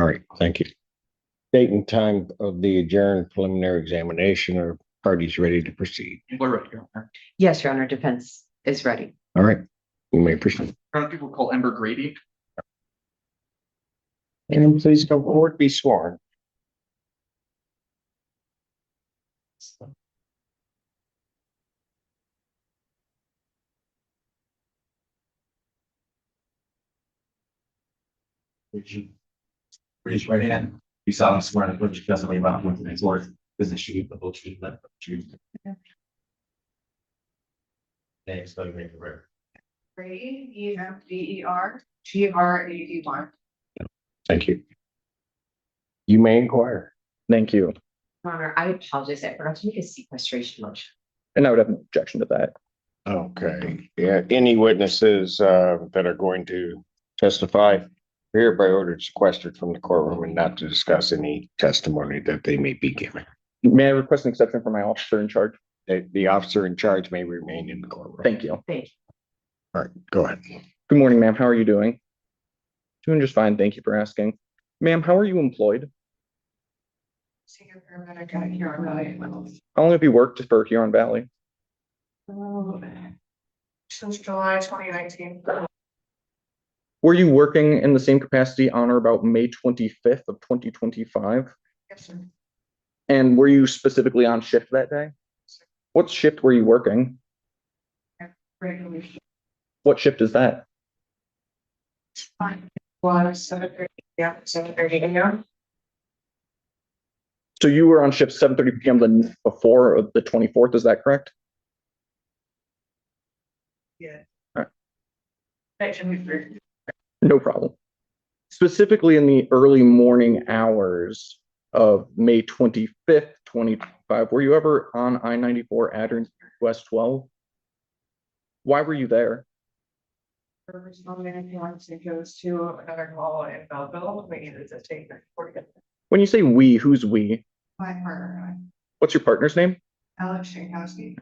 All right, thank you. Date and time of the adjourned preliminary examination. Are parties ready to proceed? We're ready, Your Honor. Yes, Your Honor, defense is ready. All right, you may proceed. People call Amber Grady. And please come forward, be sworn. Would you raise your right hand? You solemnly swear to put your testimony about what today's Lord business you the whole truth, let the truth. Name, spelling, name, prayer. Grady, EMBERGRADY. Thank you. You may inquire. Thank you. Your Honor, I apologize. I forgot to make a sequestration motion. And I would have no objection to that. Okay, yeah, any witnesses that are going to testify are hereby ordered sequestered from the courtroom and not to discuss any testimony that they may be giving. May I request an exception for my officer in charge? The officer in charge may remain in the courtroom. Thank you. Thank you. All right, go ahead. Good morning, ma'am. How are you doing? Doing just fine. Thank you for asking. Ma'am, how are you employed? Senior paramedic at Huron Valley. How long have you worked for Huron Valley? Since July 2019. Were you working in the same capacity on or about May 25th of 2025? Yes, sir. And were you specifically on shift that day? What shift were you working? Regular. What shift is that? Fine. Was 7:30 p.m. 7:30 a.m. So you were on shift 7:30 p.m. the night before the 24th, is that correct? Yeah. All right. Actually, No problem. Specifically in the early morning hours of May 25th, 2025, were you ever on I-94 at West 12? Why were you there? goes to another call in Belleville. We needed to take it for it. When you say we, who's we? My partner, What's your partner's name? Alex Shankowski.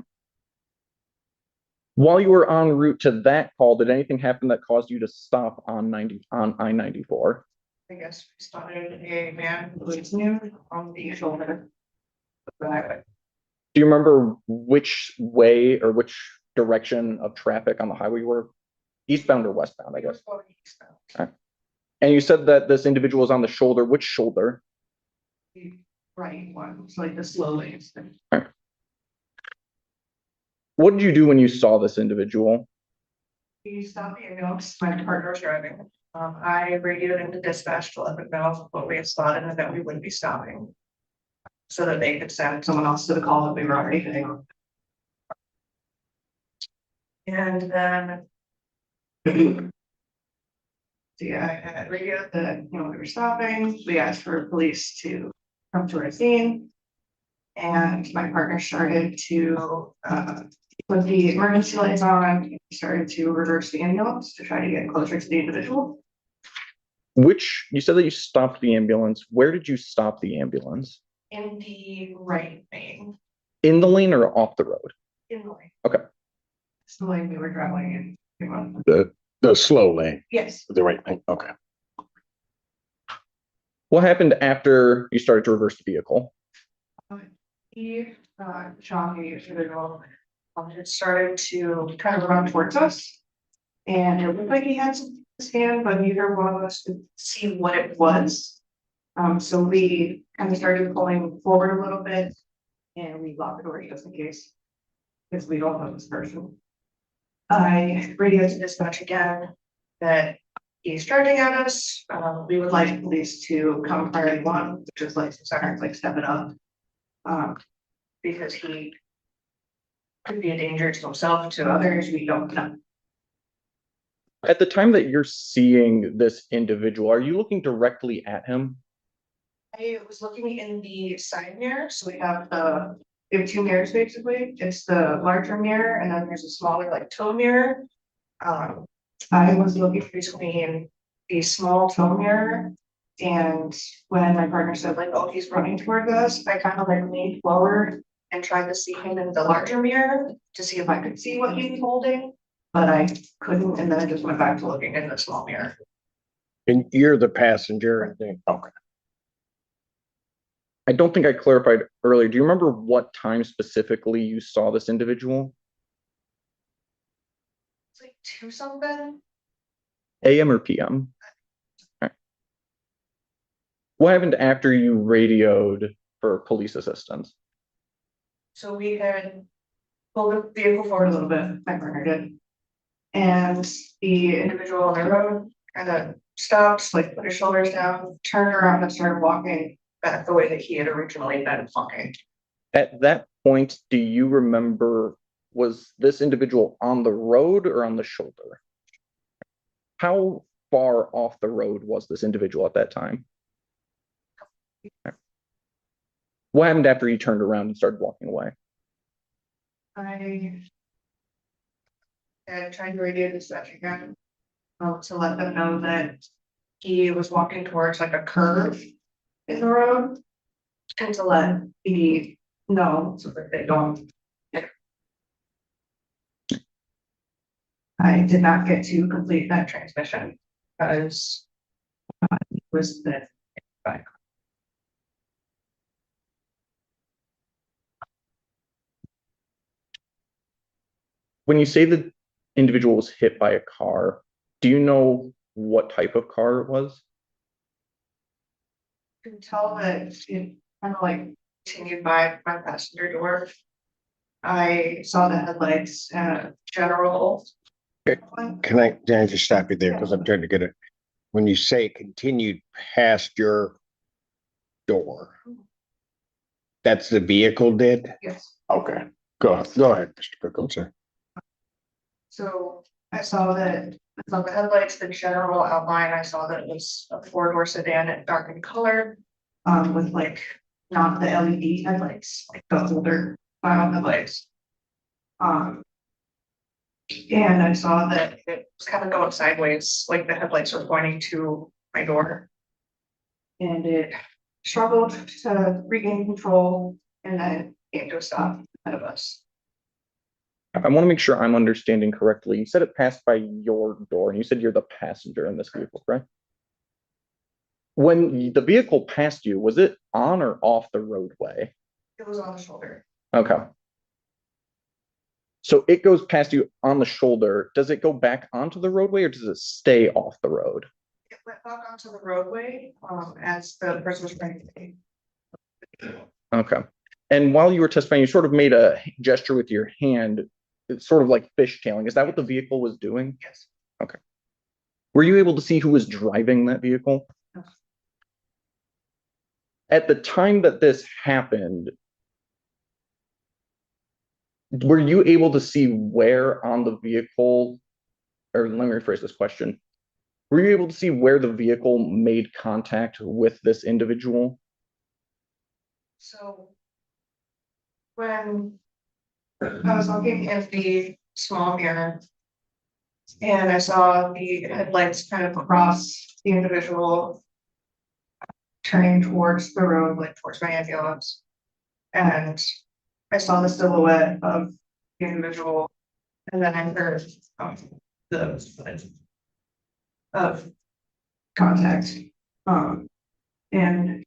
While you were en route to that call, did anything happen that caused you to stop on I-94? I guess we spotted a man who was new on the shoulder of the highway. Do you remember which way or which direction of traffic on the highway you were? Eastbound or westbound, I guess. Okay. And you said that this individual was on the shoulder. Which shoulder? The right one, it's like the slow lanes. Okay. What did you do when you saw this individual? He stopped the ambulance. My partner was driving. I radioed into dispatch to let them know what we had spotted and that we wouldn't be stopping, so that they could send someone else to the call that we were already hitting on. And then I had radioed that, we were stopping. We asked for police to come to our scene. And my partner started to put the emergency lights on. He started to reverse the ambulance to try to get closer to the individual. You said that you stopped the ambulance. Where did you stop the ambulance? In the right lane. In the lane or off the road? In the lane. Okay. It's the lane we were traveling in. The slow lane, Yes. the right thing. Okay. What happened after you started to reverse the vehicle? He, Sean, the individual, had started to kind of run towards us. And it looked like he had something in his hand, but neither one of us could see what it was. So we kind of started pulling forward a little bit and we locked the door just in case, because we don't know this person. I radioed to dispatch again that he's charging at us. We would like police to come priority one, which is like some sirens, like step it up. Because he could be a danger to himself, to others, we don't know. At the time that you're seeing this individual, are you looking directly at him? I was looking in the side mirror, so we have two mirrors basically. It's the larger mirror and then there's a smaller like toe mirror. I was looking between the small toe mirror, and when my partner said like, oh, he's running towards us, I kind of like leaned forward and tried to see him in the larger mirror to see if I could see what he was holding, but I couldn't, and then I just went back to looking in the small mirror. And you're the passenger, I think. Okay. I don't think I clarified earlier. Do you remember what time specifically you saw this individual? It's like 2 something. AM or PM? Okay. What happened after you radioed for police assistance? So we had pulled the vehicle forward a little bit, my partner did. And the individual on the road kind of stopped, like put his shoulders down, turned around and started walking back the way that he had originally been walking. At that point, do you remember, was this individual on the road or on the shoulder? How far off the road was this individual at that time? What happened after he turned around and started walking away? I had tried to radio dispatch again, to let them know that he was walking towards like a curve in the road. And to let the know so that they don't. I did not get to complete that transmission because it was the. When you say the individual was hit by a car, do you know what type of car it was? You can tell that it kind of like continued by my passenger door. I saw the headlights and general. Can I just stop you there? Because I'm trying to get it. When you say continued past your door, that's the vehicle did? Yes, Okay, go ahead, Mr. Pickles, sir. so I saw the headlights, the general outline, I saw that it was a 4-door sedan in darkened color. With like not the LED headlights, like the older style headlights. And I saw that it was kind of going sideways, like the headlights were pointing to my door. And it struggled to regain control and then came to a stop ahead of us. I want to make sure I'm understanding correctly. You said it passed by your door, and you said you're the passenger in this vehicle, correct? When the vehicle passed you, was it on or off the roadway? It was on the shoulder. Okay. So it goes past you on the shoulder. Does it go back onto the roadway or does it stay off the road? It went back onto the roadway, as the person was trying to. Okay. And while you were testifying, you sort of made a gesture with your hand. It's sort of like fishtailing. Is that what the vehicle was doing? Yes. Okay. Were you able to see who was driving that vehicle? No. At the time that this happened, were you able to see where on the vehicle, or let me rephrase this question. Were you able to see where the vehicle made contact with this individual? So when I was looking at the small mirror and I saw the headlights kind of cross the individual turning towards the road, like towards my ambulance. And I saw the silhouette of the individual and then I heard the of contact. And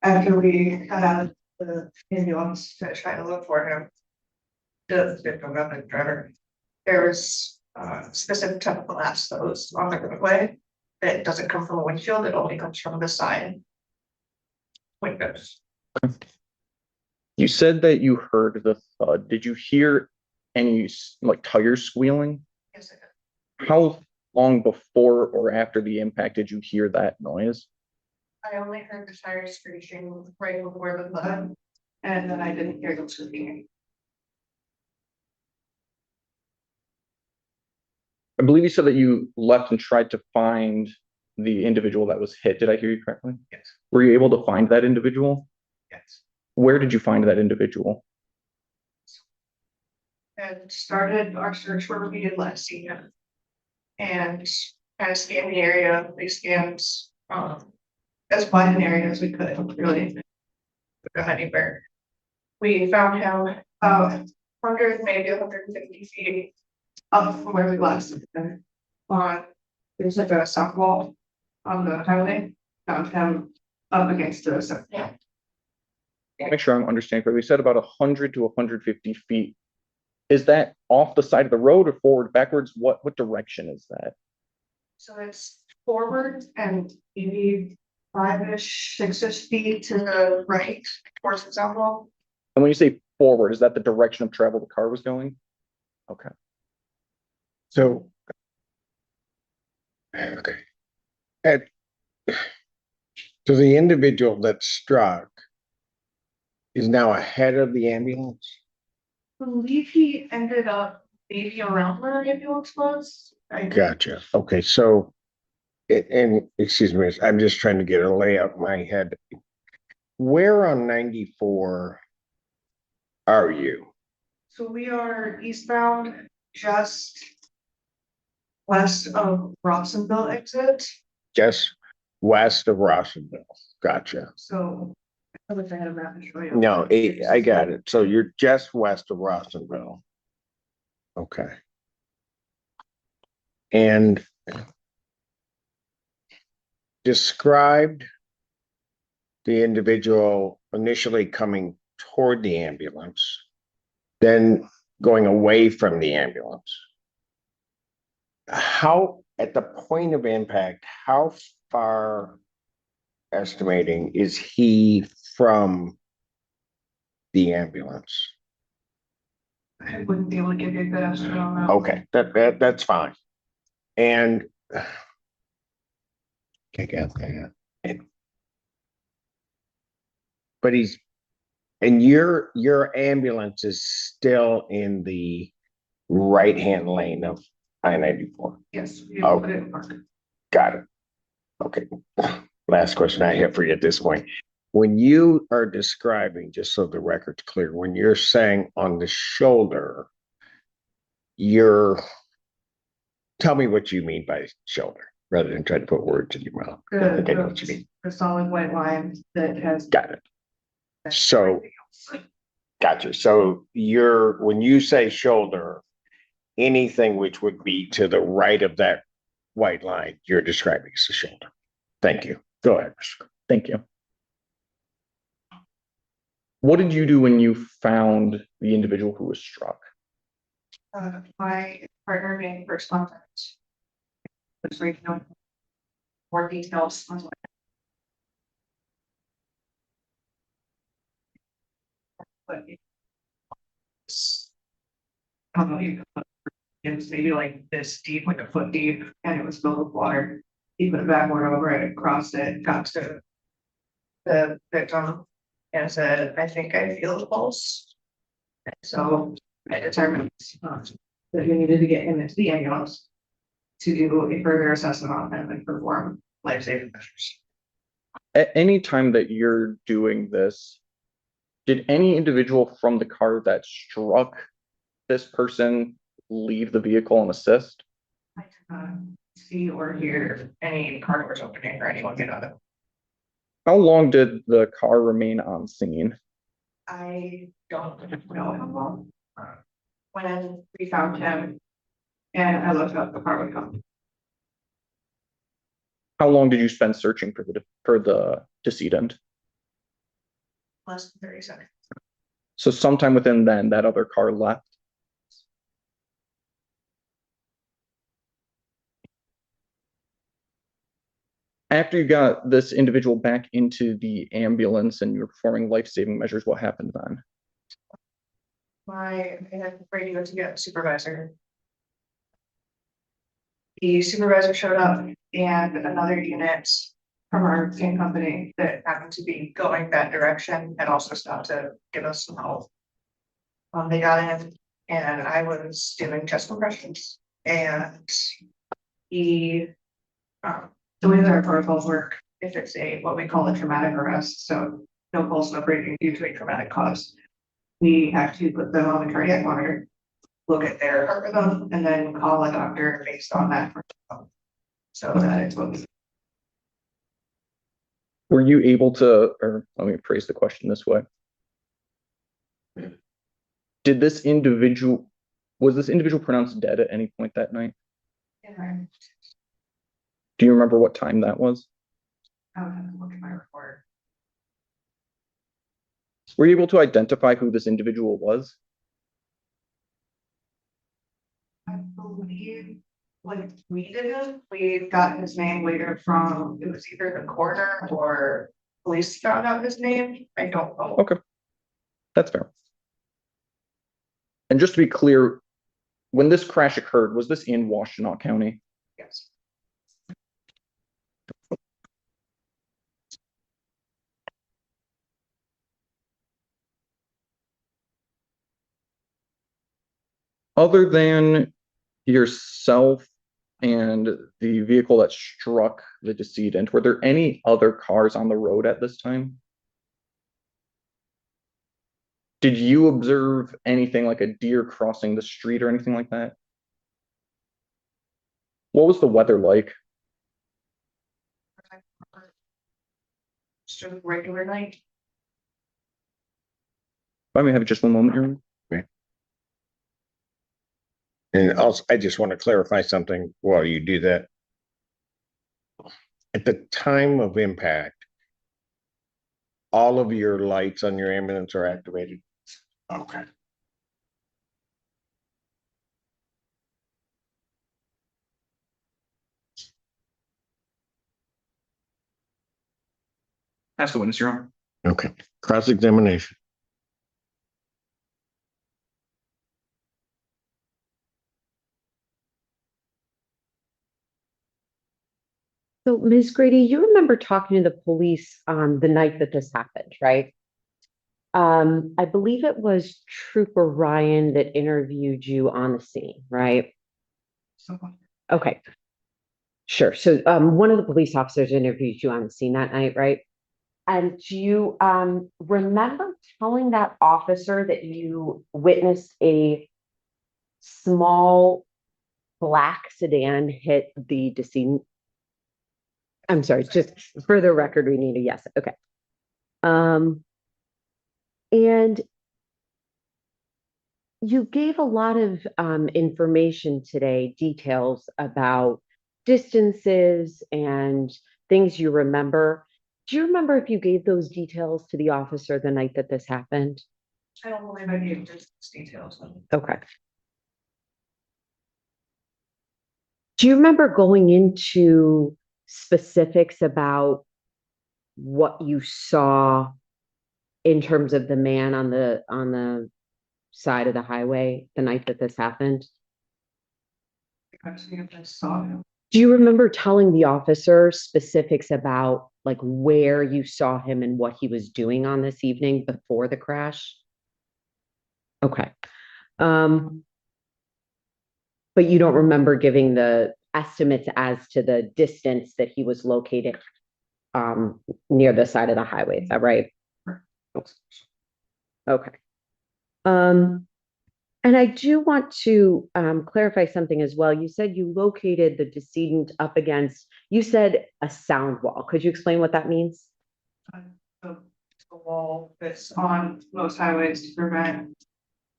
after we got out of the ambulance to try to look for him, the victim of the driver, there was specific type of glass that was on the roadway that doesn't come from a windshield, it only comes from the side windows. You said that you heard the thud. Did you hear any like tires squealing? Yes, I did. How long before or after the impact did you hear that noise? I only heard the tires screeching right before the thud, and then I didn't hear them screaming. I believe you said that you left and tried to find the individual that was hit. Did I hear you correctly? Yes. Were you able to find that individual? Yes. Where did you find that individual? And started our search where we did last see him. And kind of scanned the area, we scanned as wide an area as we could, really go anywhere. We found him 100, maybe 150 feet up from where we last seen him on there's like a stop wall on the highway, found him up against the stop wall. Make sure I'm understanding correctly. You said about 100 to 150 feet. Is that off the side of the road or forward, backwards? What direction is that? So it's forward and maybe 5-ish, 6-ish feet to the right towards the stop wall. And when you say forward, is that the direction of travel the car was going? Okay. So. Okay. And so the individual that struck is now ahead of the ambulance? I believe he ended up maybe around where the ambulance was. Gotcha. Okay, so. And excuse me, I'm just trying to get a layout in my head. Where on 94 are you? So we are eastbound just west of Rossonville exit. Just west of Rossville. Gotcha. So I wish I had a map to show you. No, I got it. So you're just west of Rossville. Okay. And described the individual initially coming toward the ambulance, then going away from the ambulance. How, at the point of impact, how far estimating is he from the ambulance? I wouldn't be able to give you a good estimate on that. Okay, that's fine. And I got that. But he's, and your ambulance is still in the right-hand lane of I-94. Yes. we Oh. put it in park. Got it. Okay. Last question I have for you at this point. When you are describing, just so the record's clear, when you're saying on the shoulder, tell me what you mean by shoulder, rather than try to put words in your mouth. I think I know what you mean. The solid white line that has. Got it. So, gotcha. So when you say shoulder, anything which would be to the right of that white line, you're describing as the shoulder. Thank you. Go ahead. Thank you. What did you do when you found the individual who was struck? My partner made first contact. Let's read more details on what. But I don't know, it was maybe like this deep, like a foot deep, and it was filled with water. He put it backward over it, crossed it, got to the victim, and said, "I think I feel the pulse." So I determined that we needed to get him into the ambulance to do a further assessment on him and perform life-saving measures. At any time that you're doing this, did any individual from the car that struck this person leave the vehicle and assist? I did not see or hear any car doors opening or anyone get out of it. How long did the car remain on scene? I don't know how long. When we found him and I looked up, the car would come. How long did you spend searching for the decedent? Less than 30 seconds. So sometime within then, that other car left. After you got this individual back into the ambulance and you were performing life-saving measures, what happened then? I had radio to get a supervisor. The supervisor showed up and another unit from our same company that happened to be going that direction and also stopped to give us some help. They got in and I was doing chest compressions and the way that our protocols work, if it's what we call a traumatic arrest, so no pulse, no breathing due to a traumatic cause, we have to put them on the cardiac monitor, look at their heart rhythm, and then call a doctor based on that. So that it's what we. Were you able to, or let me phrase the question this way. Was this individual pronounced dead at any point that night? Yeah. Do you remember what time that was? I would have to look at my report. Were you able to identify who this individual was? I believe when we did it, we got his name later from, it was either the coroner or police found out his name. I don't know. Okay. That's fair. And just to be clear, when this crash occurred, was this in Washtenaw County? Yes. Other than yourself and the vehicle that struck the decedent, were there any other cars on the road at this time? Did you observe anything like a deer crossing the street or anything like that? What was the weather like? Just a regular night. If I may have just one moment here. And also, I just want to clarify something while you do that. At the time of impact, all of your lights on your ambulance are activated? Okay. Ask the witness, Your Honor. Okay. Cross-examination. So, Ms. Grady, you remember talking to the police on the night that this happened, right? I believe it was Trooper Ryan that interviewed you on the scene, right? Okay. Sure. So, one of the police officers interviewed you on the scene that night, right? And do you remember telling that officer that you witnessed a small black sedan hit the decedent? I'm sorry, just for the record, we need a yes. Okay. And you gave a lot of information today, details about distances and things you remember. Do you remember if you gave those details to the officer the night that this happened? I don't believe I gave just details. Okay. Do you remember going into specifics about what you saw in terms of the man on the side of the highway the night that this happened? I saw him. Do you remember telling the officer specifics about like where you saw him and what he was doing on this evening before the crash? Okay. But you don't remember giving the estimates as to the distance that he was located near the side of the highway, is that right? Okay. And I do want to clarify something as well. You said you located the decedent up against, you said a sound wall. Could you explain what that means? The wall that's on most highways to prevent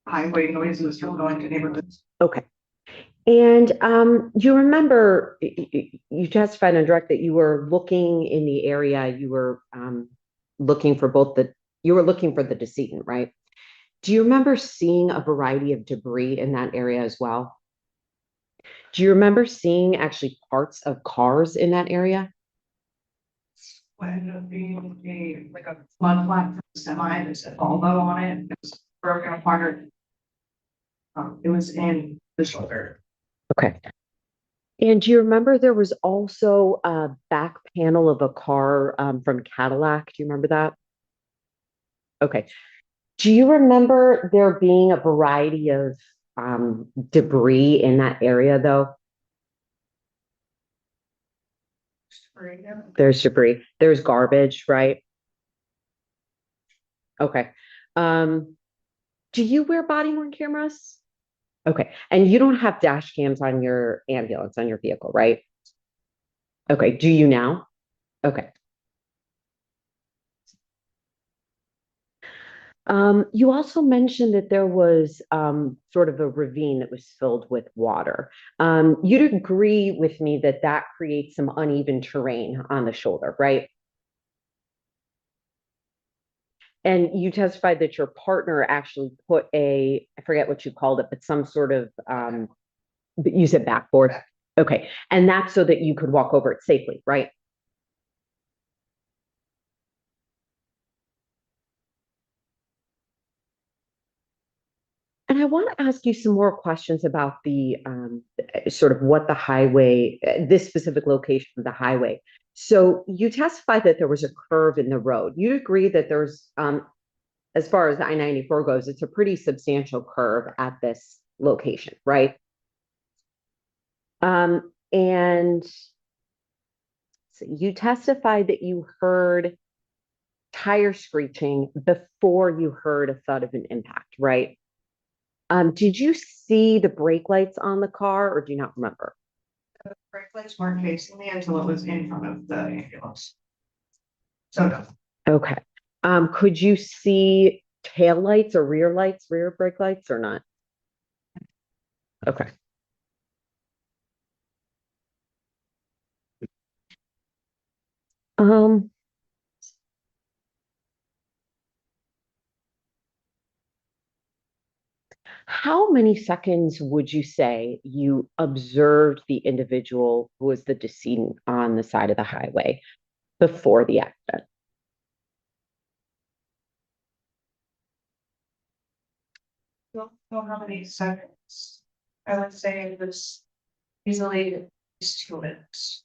highway noises from going to neighborhoods. Okay. And you remember, you testified on direct that you were looking in the area, you were looking for you were looking for the decedent, right? Do you remember seeing a variety of debris in that area as well? Do you remember seeing actually parts of cars in that area? What ended up being a mud flat from a semi, there's a Volvo on it, it was broken apart. It was in the shoulder. Okay. And do you remember there was also a back panel of a car from Cadillac? Do you remember that? Okay. Do you remember there being a variety of debris in that area though? There's debris, there's garbage, right? Okay. Do you wear body worn cameras? Okay. And you don't have dash cams on your ambulance, on your vehicle, right? Okay. Do you now? Okay. You also mentioned that there was sort of a ravine that was filled with water. You'd agree with me that that creates some uneven terrain on the shoulder, right? And you testified that your partner actually put I forget what you called it, but some sort of, you said backboard. Okay. And that's so that you could walk over it safely, right? And I want to ask you some more questions about the sort of what the highway, this specific location of the highway. So you testified that there was a curve in the road. You agree that there's, as far as I-94 goes, it's a pretty substantial curve at this location, right? And so you testified that you heard tire screeching before you heard a thud of an impact, right? Did you see the brake lights on the car or do you not remember? The brake lights weren't facing me until it was in front of the ambulance. So no. Okay. Could you see tail lights or rear lights, rear brake lights or not? Okay. Um, how many seconds would you say you observed the individual who was the decedent on the side of the highway before the accident? Don't know how many seconds. I would say it was easily at least 2 minutes.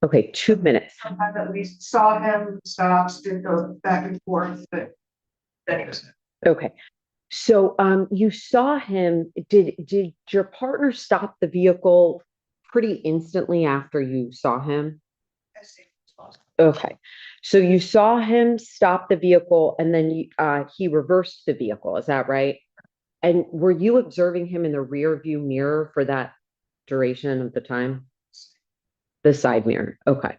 Okay, 2 minutes. Sometime that we saw him stop, did go back and forth, but then he was. Okay. So you saw him, did your partner stop the vehicle pretty instantly after you saw him? As safe as possible. Okay. So you saw him stop the vehicle and then he reversed the vehicle, is that right? And were you observing him in the rear view mirror for that duration of the time? The side mirror. Okay.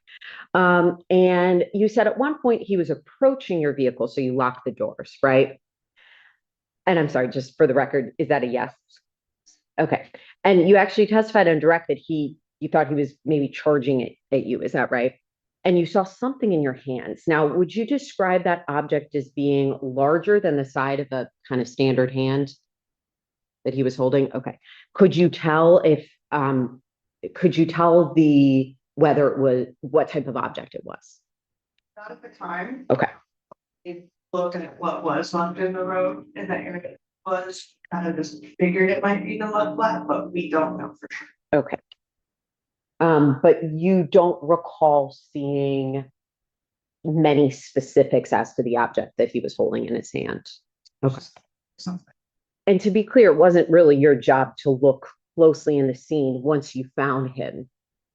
And you said at one point he was approaching your vehicle, so you locked the doors, right? And I'm sorry, just for the record, is that a yes? Okay. And you actually testified on direct that you thought he was maybe charging it at you, is that right? And you saw something in your hands. Now, would you describe that object as being larger than the side of a kind of standard hand that he was holding? Okay. Could you tell whether it was, what type of object it was? Not at the time. Okay. Looking at what was left in the road in that area was kind of just figured it might be the mud flat, but we don't know for sure. Okay. But you don't recall seeing many specifics as to the object that he was holding in his hand. Okay. Something. And to be clear, it wasn't really your job to look closely in the scene once you found him.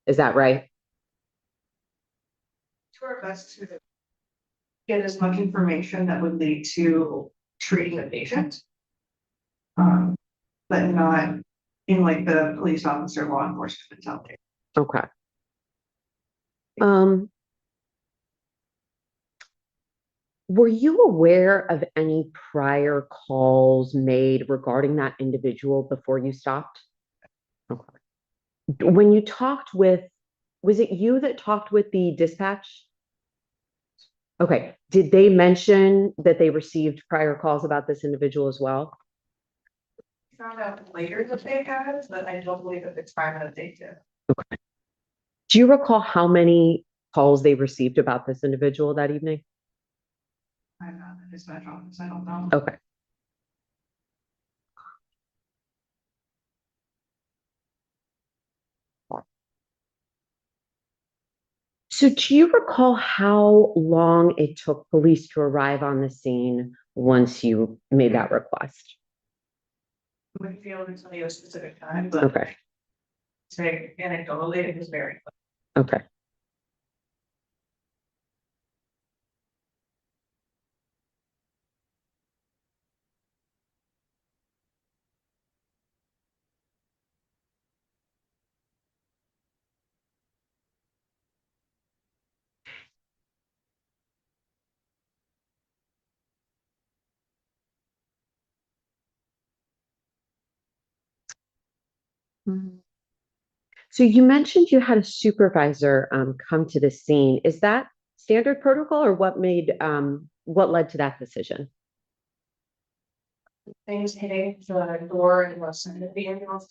Is that right? Do our best to get as much information that would lead to treating the patient. But not in like the police officer, law enforcement mentality. Okay. Were you aware of any prior calls made regarding that individual before you stopped? Okay. When you talked with, was it you that talked with the dispatch? Okay. Did they mention that they received prior calls about this individual as well? Found out later that they had, but I don't believe at the time that they did. Okay. Do you recall how many calls they received about this individual that evening? I'm not in dispatch office, I don't know. Okay. So do you recall how long it took police to arrive on the scene once you made that request? I wouldn't be able to tell you a specific time, but Okay. say anecdotally, it was very quick. Okay. Mhm. So you mentioned you had a supervisor come to the scene. Is that standard protocol or what led to that decision? Things hitting the door and left side of the ambulance.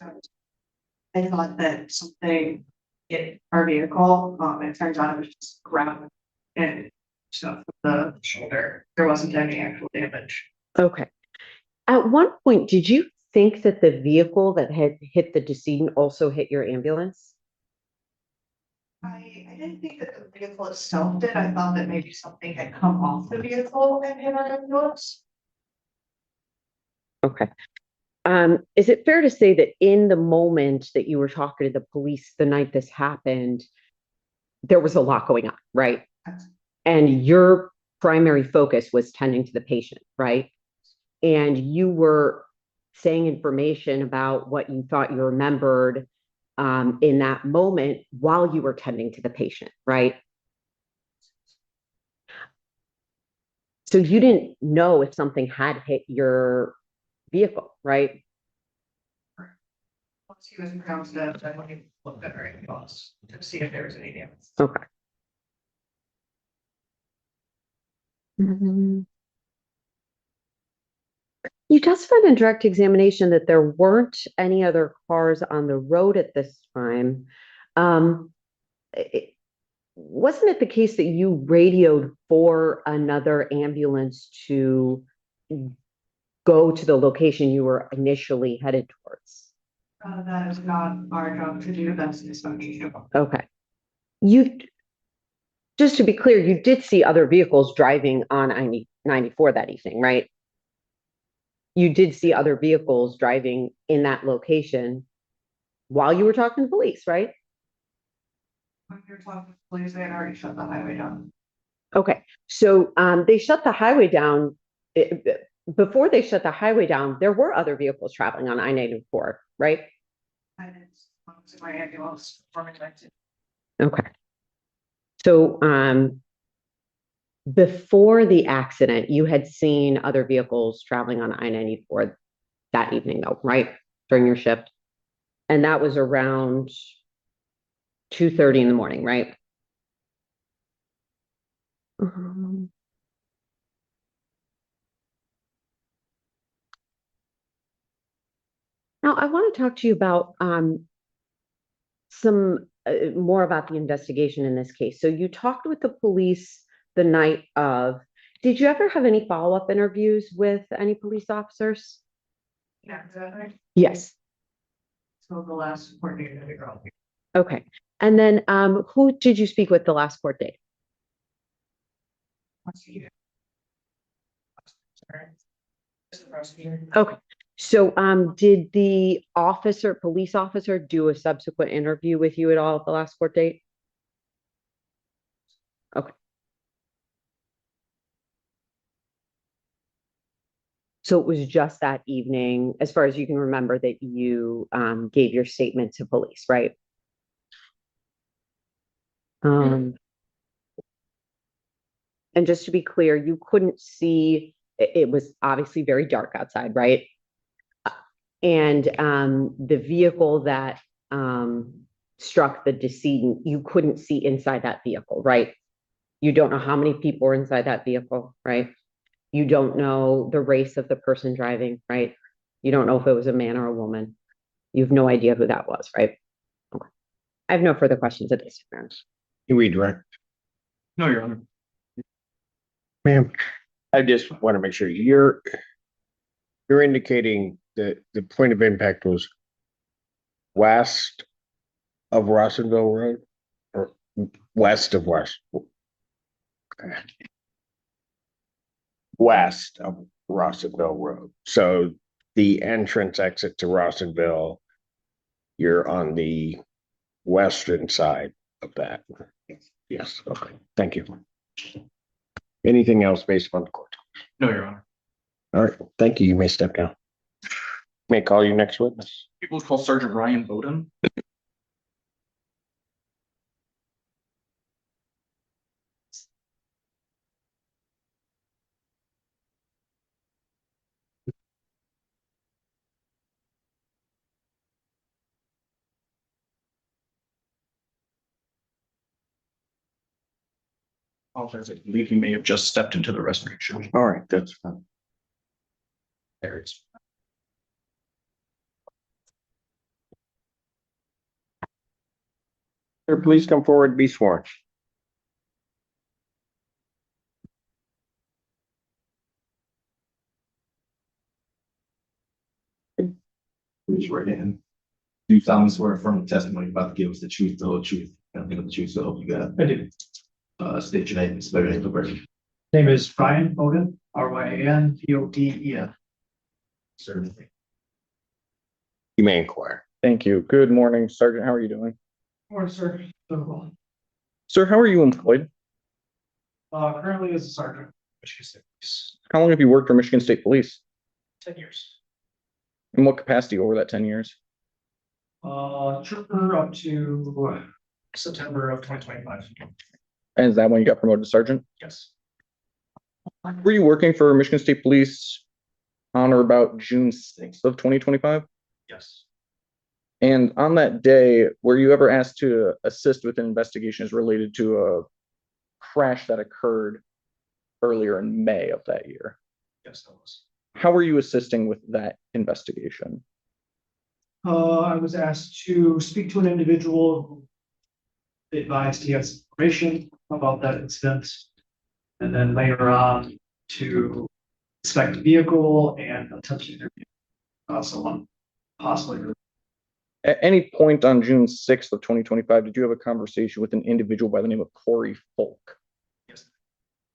I thought that something hit our vehicle, it turns out it was just ground and stuff with the shoulder. There wasn't any actual damage. Okay. At one point, did you think that the vehicle that had hit the decedent also hit your ambulance? I didn't think that the vehicle itself did. I thought that maybe something had come off the vehicle and hit our ambulance. Okay. Is it fair to say that in the moment that you were talking to the police the night this happened, there was a lot going on, right? And your primary focus was tending to the patient, right? And you were saying information about what you thought you remembered in that moment while you were tending to the patient, right? So you didn't know if something had hit your vehicle, right? Once he was pronounced dead, I went and looked at our ambulance to see if there was any damage. Okay. Mhm. You testified in direct examination that there weren't any other cars on the road at this time. Wasn't it the case that you radioed for another ambulance to go to the location you were initially headed towards? That is not our job to do. That's the dispatcher's job. Okay. You, just to be clear, you did see other vehicles driving on I-94 that evening, right? You did see other vehicles driving in that location while you were talking to police, right? When you're talking to police, they had already shut the highway down. Okay, so they shut the highway down. Before they shut the highway down, there were other vehicles traveling on I-94, right? And it's my ambulance performing that. Okay. So before the accident, you had seen other vehicles traveling on I-94 that evening, though, right? During your shift. And that was around 2:30 in the morning, right? Now, I want to talk to you about some more about the investigation in this case. So you talked with the police the night of. Did you ever have any follow-up interviews with any police officers? Yeah, is that right? Yes. So the last coordinator that we got. Okay. And then who did you speak with the last court date? Prosecutor. Sorry. Just the prosecutor. Okay. So did the police officer do a subsequent interview with you at all at the last court date? Okay. So it was just that evening, as far as you can remember, that you gave your statement to police, right? And just to be clear, you couldn't see, it was obviously very dark outside, right? And the vehicle that struck the decedent, you couldn't see inside that vehicle, right? You don't know how many people were inside that vehicle, right? You don't know the race of the person driving, right? You don't know if it was a man or a woman. You have no idea who that was, right? Okay. I have no further questions at this time. You redirect, No, Your Honor. ma'am. I just want to make sure you're indicating that the point of impact was west of Rossendale Road or west of West? West of Rossendale Road. So the entrance exit to Rossendale, you're on the western side of that. Yes, okay, thank you. Anything else based upon the court? No, Your Honor. All right, thank you. You may step down. May call your next witness. People call Sergeant Ryan Bowden. Apologize, I believe he may have just stepped into the restroom. All right, that's fine. There it is. Sir, please come forward and be sworn. Raise your right hand. Do you solemnly swear affirm the testimony about to give us the truth, the whole truth, and nothing but the truth, so help you God? I do. State your name and spell your name for the record. Name is Ryan Bowden, RYANBODEN. Sir. You may inquire. Thank you. Good morning, Sergeant. How are you doing? Morning, sir. Sir, how are you employed? Currently as a sergeant, Michigan State Police, How long have you worked for Michigan State Police? 10 years. In what capacity over that 10 years? Trooper up to September of 2025. And is that when you got promoted to sergeant? Yes. Were you working for Michigan State Police on or about June 6th of 2025? Yes. And on that day, were you ever asked to assist with investigations related to a crash that occurred earlier in May of that year? Yes, that was. How were you assisting with that investigation? I was asked to speak to an individual who advised he has information about that incident. And then later on to inspect the vehicle and attempt to interview someone possibly. At any point on June 6th of 2025, did you have a conversation with an individual by the name of Corey Folk? Yes.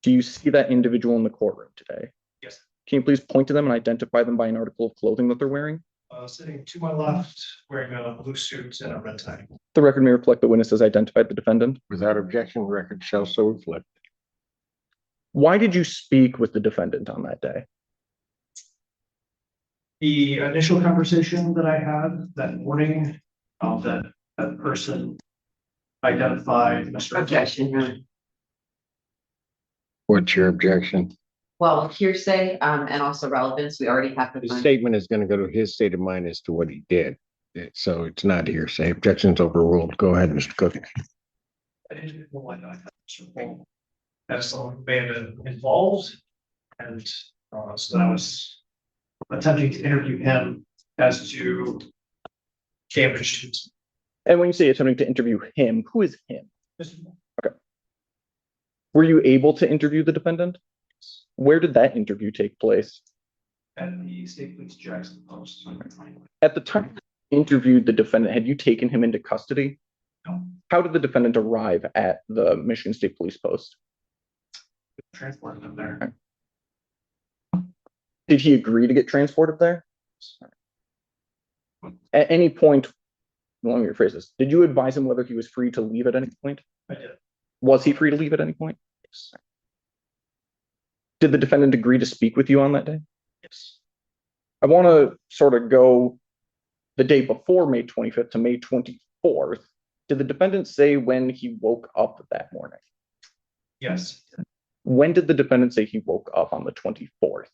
Do you see that individual in the courtroom today? Yes. Can you please point to them and identify them by an article of clothing that they're wearing? Sitting to my left, wearing a blue suit and a red tie. The record may reflect the witness has identified the defendant. Without objection, record shall so reflect. Why did you speak with the defendant on that day? The initial conversation that I had that morning, that person identified Mr. Objection, Your Honor. What's your objection? Well, hearsay, and also relevance, we already have to The find. statement is gonna go to his state of mind as to what he did. So it's not hearsay. Objection's overruled. Go ahead, Mr. Cook. I didn't know why I had Mr. Payne as someone who may have been involved. And so I was attempting to interview him as to damage. And when you say attempting to interview him, who is him? Were you able to interview the defendant? Where did that interview take place? At the State Police Jackson Post. At the time you interviewed the defendant, had you taken him into custody? No. How did the defendant arrive at the Michigan State Police Post? Transported him there. Did he agree to get transported there? At any point, let me rephrase this. Did you advise him whether he was free to leave at any point? I did. Was he free to leave at any point? Yes. Did the defendant agree to speak with you on that day? Yes. I want to sort of go the day before May 25th to May 24th. Did the defendant say when he woke up that morning? Yes. When did the defendant say he woke up on the 24th?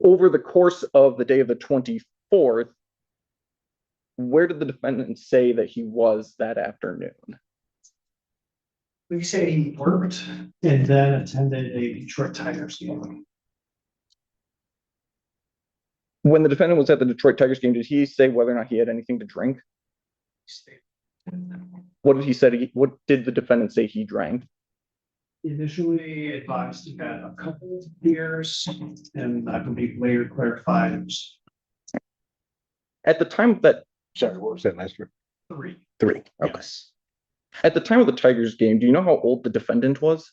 Over the course of the day of the 24th, where did the defendant say that he was that afternoon? We say he worked and then attended a Detroit Tigers game. When the defendant was at the Detroit Tigers game, did he say whether or not he had anything to drink? What did he say? What did the defendant say he drank? Initially advised he had a couple of beers, and I believe later clarified it was At the time that, Sorry, what was that last word? 3. 3. Okay. Yes. at the time of the Tigers game, do you know how old the defendant was?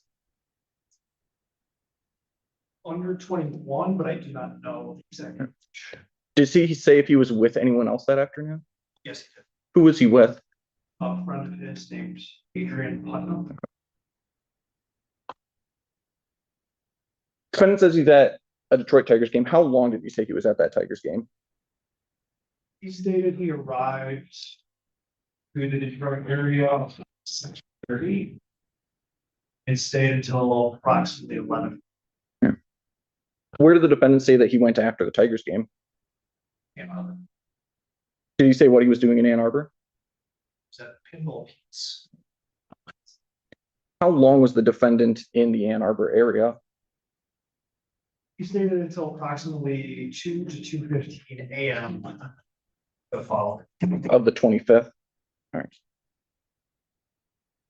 Under 21, but I do not know exactly. Did he say if he was with anyone else that afternoon? Yes, he did. Who was he with? A friend of his named Adrian Putnam. Defendant says he's at a Detroit Tigers game. How long did he say he was at that Tigers game? He stated he arrived to the Detroit area 6:30 and stayed until approximately 11. Where did the defendant say that he went after the Tigers game? And Did he say what he was doing in Ann Arbor? was at Pinball Pete's. How long was the defendant in the Ann Arbor area? He stayed until approximately 2 to 2:15 AM. The fall. Of the 25th? All right.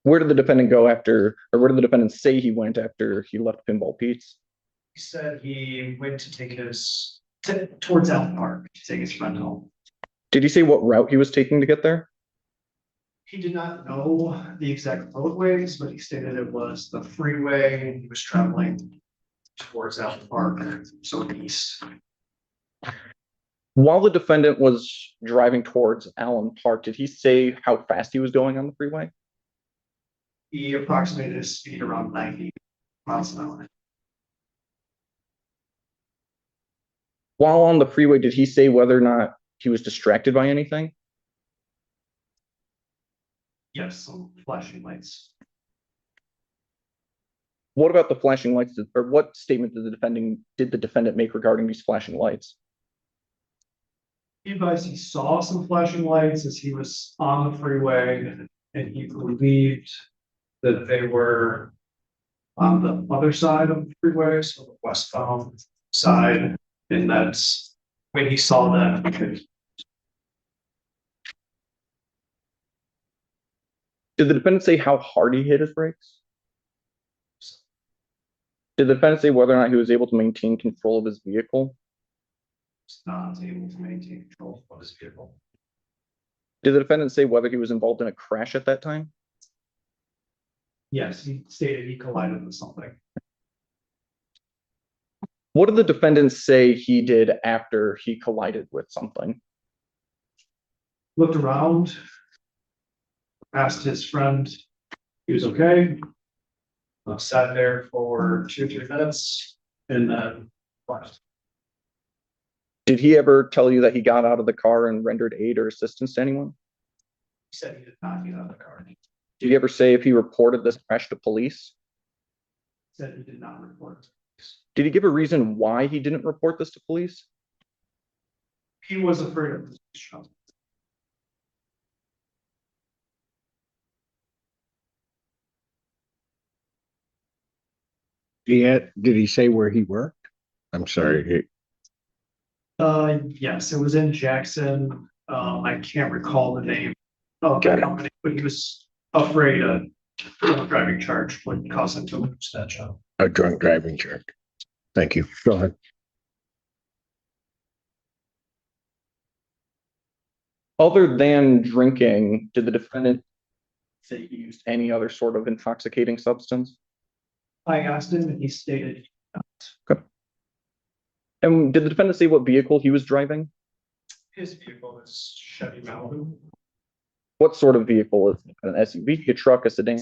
Where did the defendant go after, or where did the defendant say he went after he left Pinball Pete's? He said he went to take towards Elm Park to take his friend home. Did he say what route he was taking to get there? He did not know the exact roadways, but he stated it was the freeway and he was traveling towards Elm Park, so east. While the defendant was driving towards Allen Park, did he say how fast he was going on the freeway? He approximated his speed around 90 miles an hour. While on the freeway, did he say whether or not he was distracted by anything? Yes, some flashing lights. What about the flashing lights, or what statement did the defendant make regarding these flashing lights? He advised he saw some flashing lights as he was on the freeway and he believed that they were on the other side of the freeway, so the westbound side. And that's when he saw that. Did the defendant say how hard he hit his brakes? Did the defendant say whether or not he was able to maintain control of his vehicle? Was not able to maintain control of his vehicle. Did the defendant say whether he was involved in a crash at that time? Yes, he stated he collided with something. What did the defendant say he did after he collided with something? Looked around, asked his friend, he was okay. Sat there for 2 or 3 minutes and then left. Did he ever tell you that he got out of the car and rendered aid or assistance to anyone? He said he did not get out of the car. He Did he ever say if he reported this crash to police? said he did not report. Did he give a reason why he didn't report this to police? He was afraid of this show. Did he say where he worked? I'm sorry. Yes, it was in Jackson. I can't recall the name of the company, but he was afraid a driving charge would cause him to lose that job. A drunk driving charge. Thank you. Go ahead. Other than drinking, did the defendant say he used any other sort of intoxicating substance? I asked him and he stated And did the defendant say what vehicle he was driving? his vehicle is Chevy Malibu. What sort of vehicle is it? An SUV, a truck, a sedan?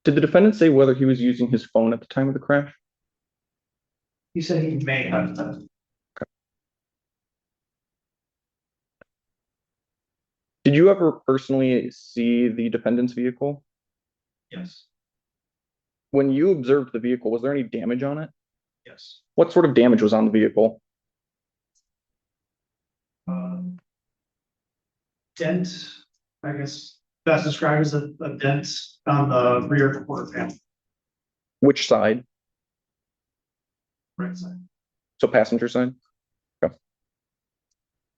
Did the defendant say whether he was using his phone at the time of the crash? He said he may have done. Did you ever personally see the defendant's vehicle? Yes, When you observed the vehicle, was there any damage on it? yes. What sort of damage was on the vehicle? Dent, I guess that's described as a dent on the rear quarter panel, Which side? right side. So passenger side? Okay.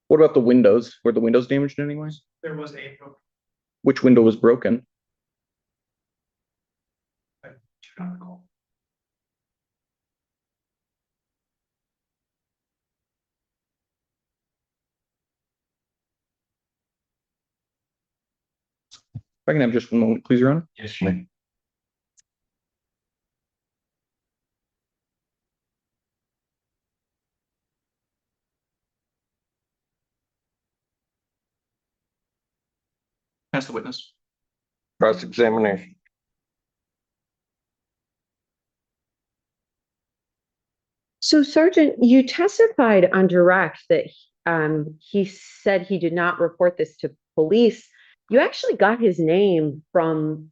What about the windows? Were the windows damaged in any way? There was a broken. Which window was broken? I do not recall. If I can have just one moment, please, Your Honor. Yes, ma'am. Ask the witness. Cross-examination. So Sergeant, you testified on direct that he said he did not report this to police. You actually got his name from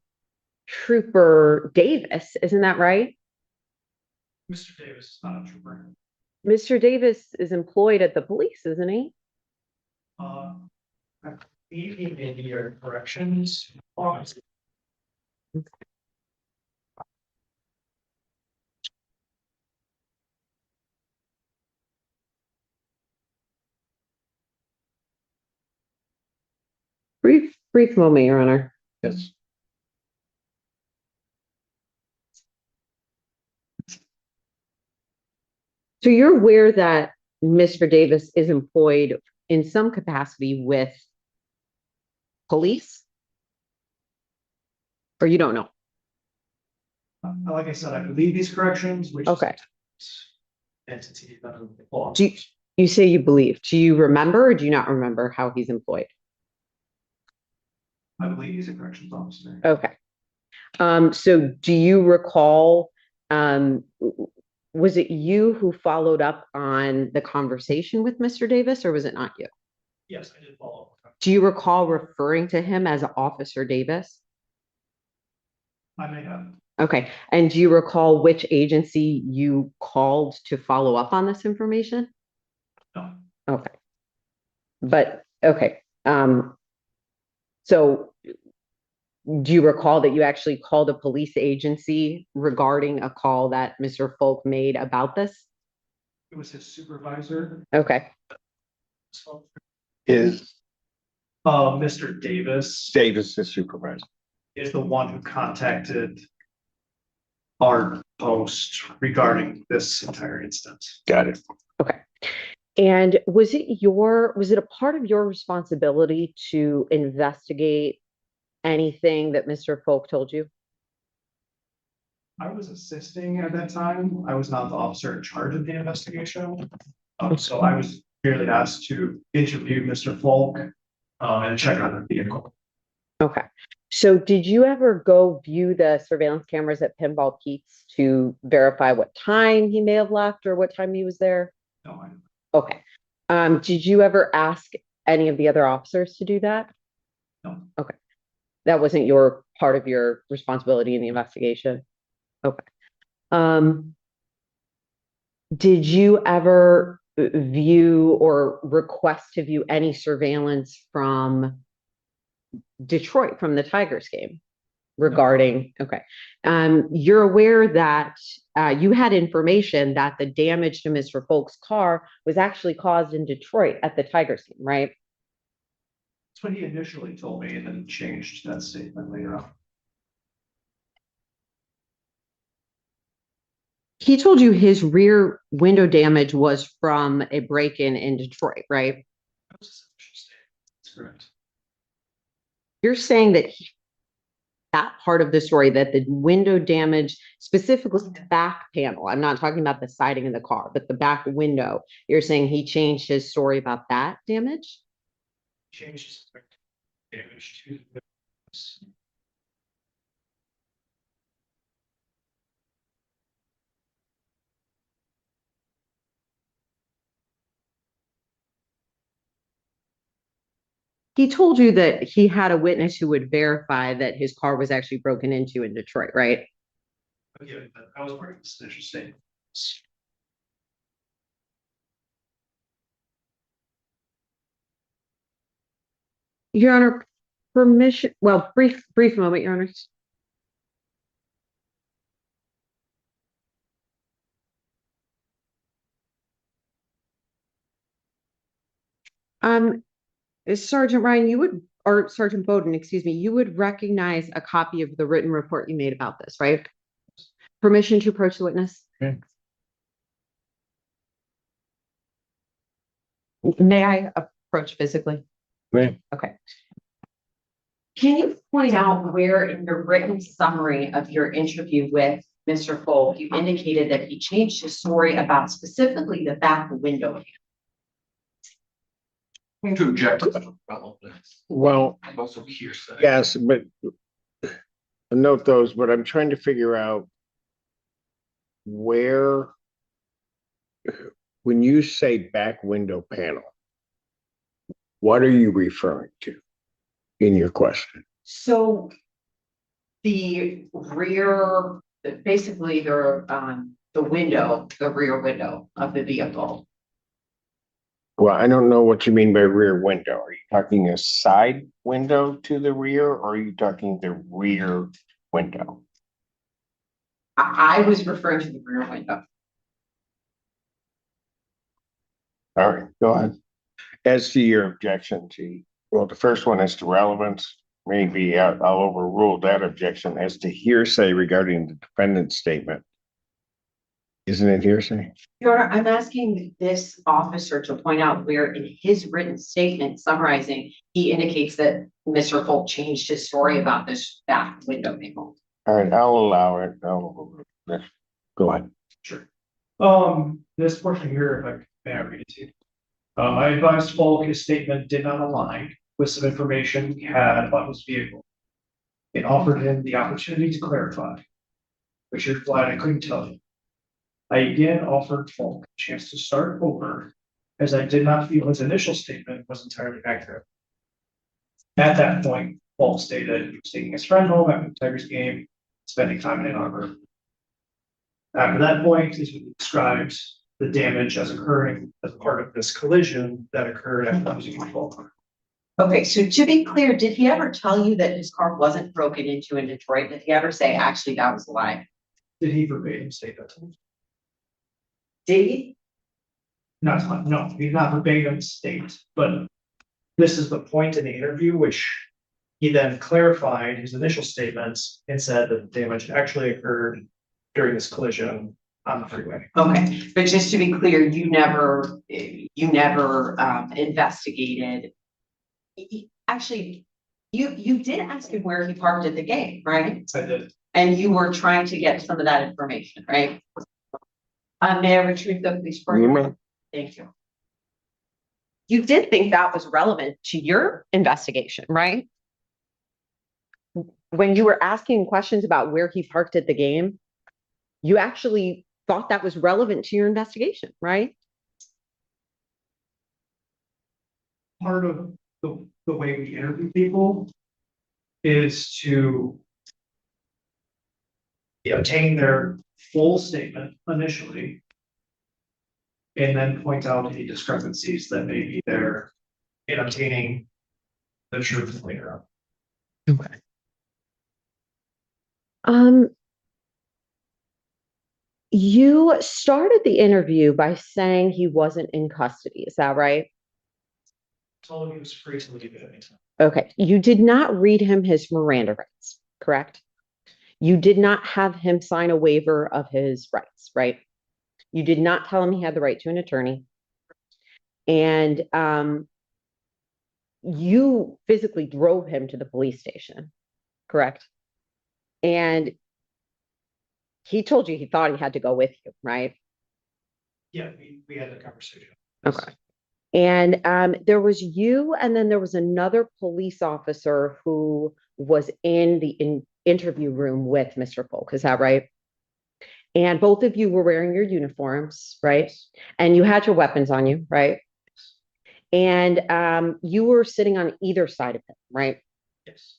Trooper Davis, isn't that right? Mr. Davis is not a trooper. Mr. Davis is employed at the police, isn't he? I believe he may be your corrections. officer. Brief moment, Your Honor. Yes. So you're aware that Mr. Davis is employed in some capacity with police? Or you don't know? Like I said, I believe these corrections, which. Okay. Entity that are. Do you say you believe? Do you remember or do you not remember how he's employed? I believe he's a corrections officer. Okay. So do you recall, was it you who followed up on the conversation with Mr. Davis or was it not you? Yes, I did follow up. Do you recall referring to him as Officer Davis? I may have. Okay. And do you recall which agency you called to follow up on this information? No. Okay. But, okay. So do you recall that you actually called a police agency regarding a call that Mr. Folk made about this? It was his supervisor. Okay. Is Mr. Davis Davis the supervisor? is the one who contacted our post regarding this entire instance. Got it. Okay. And was it a part of your responsibility to investigate anything that Mr. Folk told you? I was assisting at that time. I was not the officer in charge of the investigation. So I was merely asked to interview Mr. Folk and check on the vehicle. Okay. So did you ever go view the surveillance cameras at Pinball Pete's to verify what time he may have left or what time he was there? No, I didn't. Okay. Did you ever ask any of the other officers to do that? No. Okay. That wasn't your part of your responsibility in the investigation? Okay. Did you ever view or request to view any surveillance from Detroit, from the Tigers game regarding, okay. You're aware that you had information that the damage to Mr. Folk's car was actually caused in Detroit at the Tigers game, right? That's what he initially told me and then changed that statement later on. He told you his rear window damage was from a break-in in Detroit, right? That was his official statement. That's correct. You're saying that that part of the story, that the window damage, specifically the back panel, I'm not talking about the siding of the car, but the back window, you're saying he changed his story about that damage? Changed his damage to the. He told you that he had a witness who would verify that his car was actually broken into in Detroit, right? Yeah, that was part of his initial statement. Your Honor, permission, well, brief moment, Your Honor. Sergeant Ryan, you would, or Sergeant Bowden, excuse me, you would recognize a copy of the written report you made about this, right? Permission to approach the witness? Okay. May I approach physically? Right. Okay. Can you point out where in your written summary of your interview with Mr. Folk, you indicated that he changed his story about specifically the back window? To object to the relevant. Well, I'm also hearsay. yes, but note those, but I'm trying to figure out where when you say back window panel, what are you referring to in your question? So the rear, basically the window, the rear window of the vehicle. Well, I don't know what you mean by rear window. Are you talking a side window to the rear, or are you talking the rear window? I was referring to the rear window. All right, go ahead. As to your objection, G, well, the first one is to relevance. Maybe I'll overrule that objection as to hearsay regarding the defendant's statement. Isn't it hearsay? Your Honor, I'm asking this officer to point out where in his written statement summarizing, he indicates that Mr. Folk changed his story about this back window panel. All right, I'll allow it. Go ahead. Sure. This portion here, if I may I read it to you. I advised Falk his statement did not align with some information he had about his vehicle. It offered him the opportunity to clarify, which he replied, I couldn't tell you. I again offered Falk a chance to start over, as I did not feel his initial statement was entirely accurate. At that point, Falk stated he was taking his friend home after the Tigers game, spending time in Ann Arbor. After that point, is when he described the damage as occurring as part of this collision that occurred after losing control. Okay, so to be clear, did he ever tell you that his car wasn't broken into in Detroit? Did he ever say, actually, that was a lie? Did he verbatim state that to him? Did he? Not, no, he did not verbatim state, but this is the point in the interview, which he then clarified his initial statements and said that the damage actually occurred during this collision on the freeway. Okay, but just to be clear, you never investigated. Actually, you did ask him where he parked at the game, right? I did. And you were trying to get some of that information, right? May I retrieve the police report? Thank you. You did think that was relevant to your investigation, right? When you were asking questions about where he parked at the game, you actually thought that was relevant to your investigation, right? Part of the way we interview people is to obtain their full statement initially, and then point out any discrepancies that may be there in obtaining the truth later on. Okay. You started the interview by saying he wasn't in custody. Is that right? Told him he was free to leave at any time. Okay. You did not read him his Miranda rights, correct? You did not have him sign a waiver of his rights, right? You did not tell him he had the right to an attorney. And you physically drove him to the police station, correct? And he told you he thought he had to go with you, right? Yeah, we had a conversation. Okay. And there was you, and then there was another police officer who was in the interview room with Mr. Folk. Is that right? And both of you were wearing your uniforms, right? And you had your weapons on you, right? And you were sitting on either side of him, right? Yes.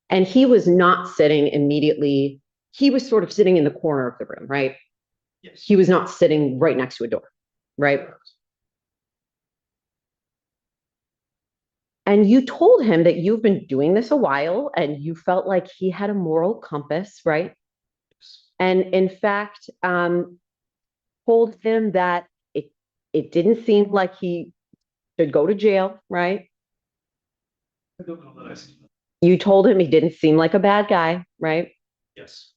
And he was not sitting immediately. He was sort of sitting in the corner of the room, right? Yes. He was not sitting right next to a door, right? And you told him that you've been doing this a while and you felt like he had a moral compass, right? And in fact, told him that it didn't seem like he should go to jail, right? I don't know that I see that. You told him he didn't seem like a bad guy, right? Yes.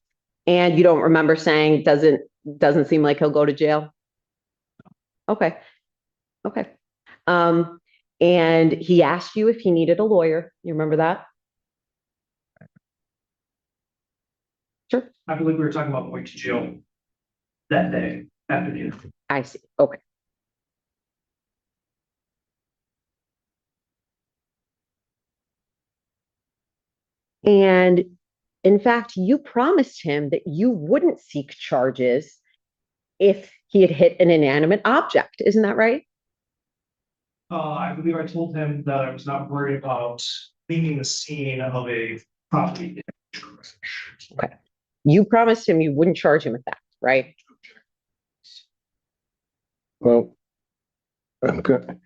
And you don't remember saying doesn't seem like he'll go to jail? Okay. Okay. And he asked you if he needed a lawyer. You remember that? Sure. I believe we were talking about going to jail that day after the interview. I see. Okay. And in fact, you promised him that you wouldn't seek charges if he had hit an inanimate object. Isn't that right? I believe I told him that I was not worried about leaving the scene of a property. Okay. You promised him you wouldn't charge him with that, right? Well, I'm good.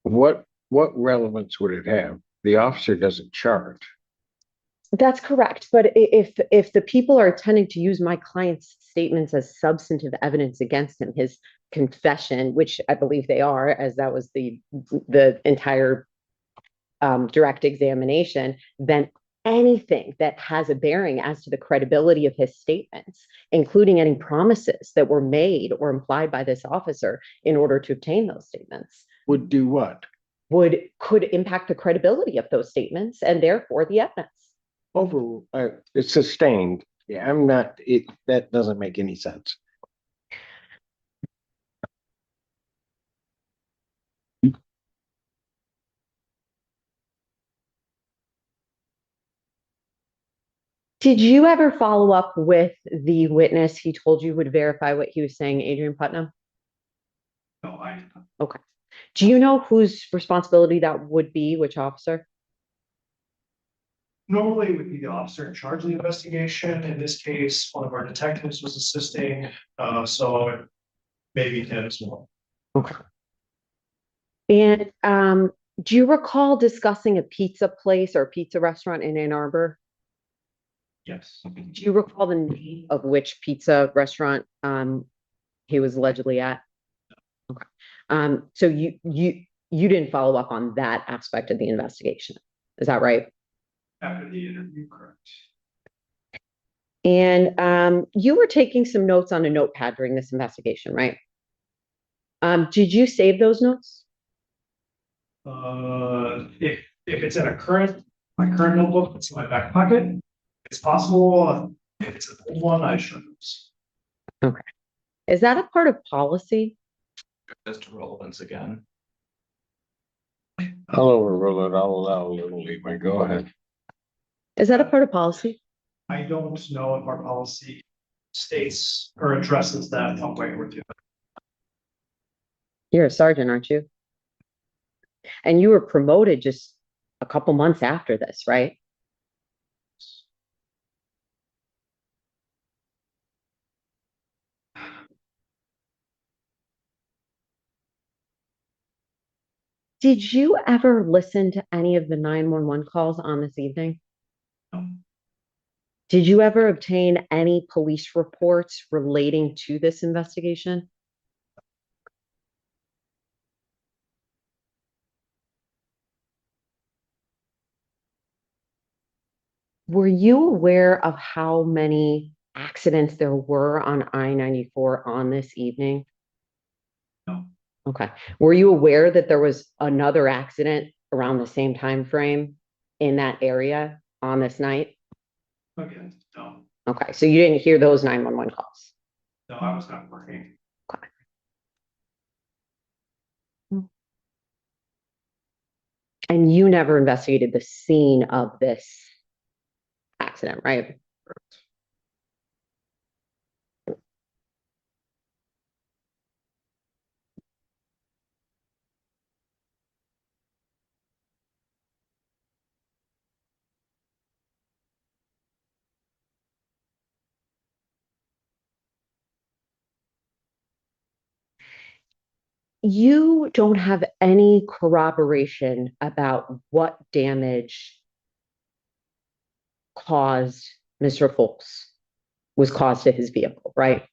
What relevance would it have? The officer doesn't charge. That's correct. But if the people are intending to use my client's statements as substantive evidence against him, his confession, which I believe they are, as that was the entire direct examination, then anything that has a bearing as to the credibility of his statements, including any promises that were made or implied by this officer in order to obtain those statements, Would do what? could impact the credibility of those statements and therefore the evidence. It's sustained. Yeah, I'm not, that doesn't make any sense. Did you ever follow up with the witness he told you would verify what he was saying, Adrian Putnam? No, I, Okay. Do you know whose responsibility that would be, which officer? normally it would be the officer in charge of the investigation. In this case, one of our detectives was assisting, so maybe him as well. Okay. And do you recall discussing a pizza place or a pizza restaurant in Ann Arbor? Yes. Do you recall the name of which pizza restaurant he was allegedly at? Okay. So you didn't follow up on that aspect of the investigation. Is that right? After the interview, correct. And you were taking some notes on a notepad during this investigation, right? Did you save those notes? If it's in my current notebook, it's in my back pocket. It's possible, if it's an old one, I should. Okay. Is that a part of policy? As to relevance again. I'll overrule it. I'll allow a little leeway. Go ahead. Is that a part of policy? I don't know if our policy states or addresses that one way or the other. You're a sergeant, aren't you? And you were promoted just a couple months after this, right? Did you ever listen to any of the 911 calls on this evening? No. Did you ever obtain any police reports relating to this investigation? Were you aware of how many accidents there were on I-94 on this evening? No. Okay. Were you aware that there was another accident around the same time frame in that area on this night? Okay, no, Okay, so you didn't hear those 911 calls. no, I was not working. Okay. And you never investigated the scene of this accident, right? You don't have any corroboration about what damage caused Mr. Folks was caused to his vehicle, right?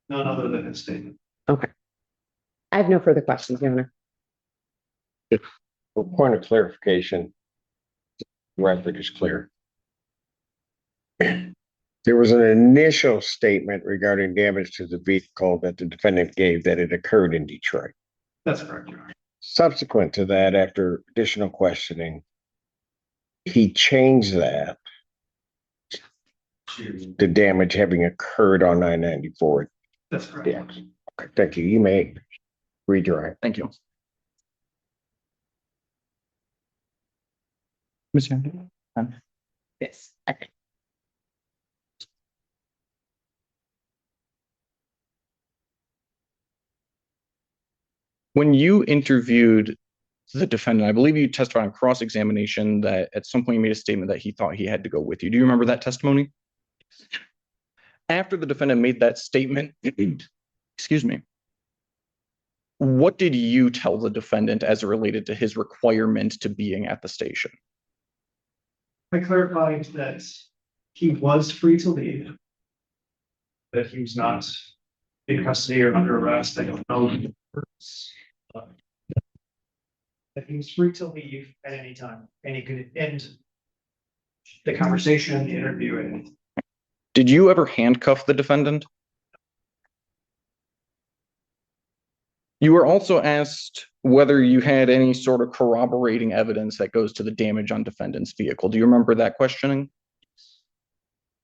None other than his statement. Okay. I have no further questions, Your Honor. For point of clarification, the record is clear. There was an initial statement regarding damage to the vehicle that the defendant gave that it occurred in Detroit. That's correct, Your Honor. Subsequent to that, after additional questioning, he changed that, the damage having occurred on I-94. That's correct. Yeah. Okay, thank you. You may redirect. Thank you. Mr. Yes. Okay. When you interviewed the defendant, I believe you testified on cross-examination that at some point you made a statement that he thought he had to go with you. Do you remember that testimony? After the defendant made that statement, excuse me, what did you tell the defendant as it related to his requirement to being at the station? I clarified that he was free to leave. That he was not in custody or under arrest. I don't know. That he was free to leave at any time and he could end the conversation, the interview, and Did you ever handcuff the defendant? You were also asked whether you had any sort of corroborating evidence that goes to the damage on defendant's vehicle. Do you remember that questioning?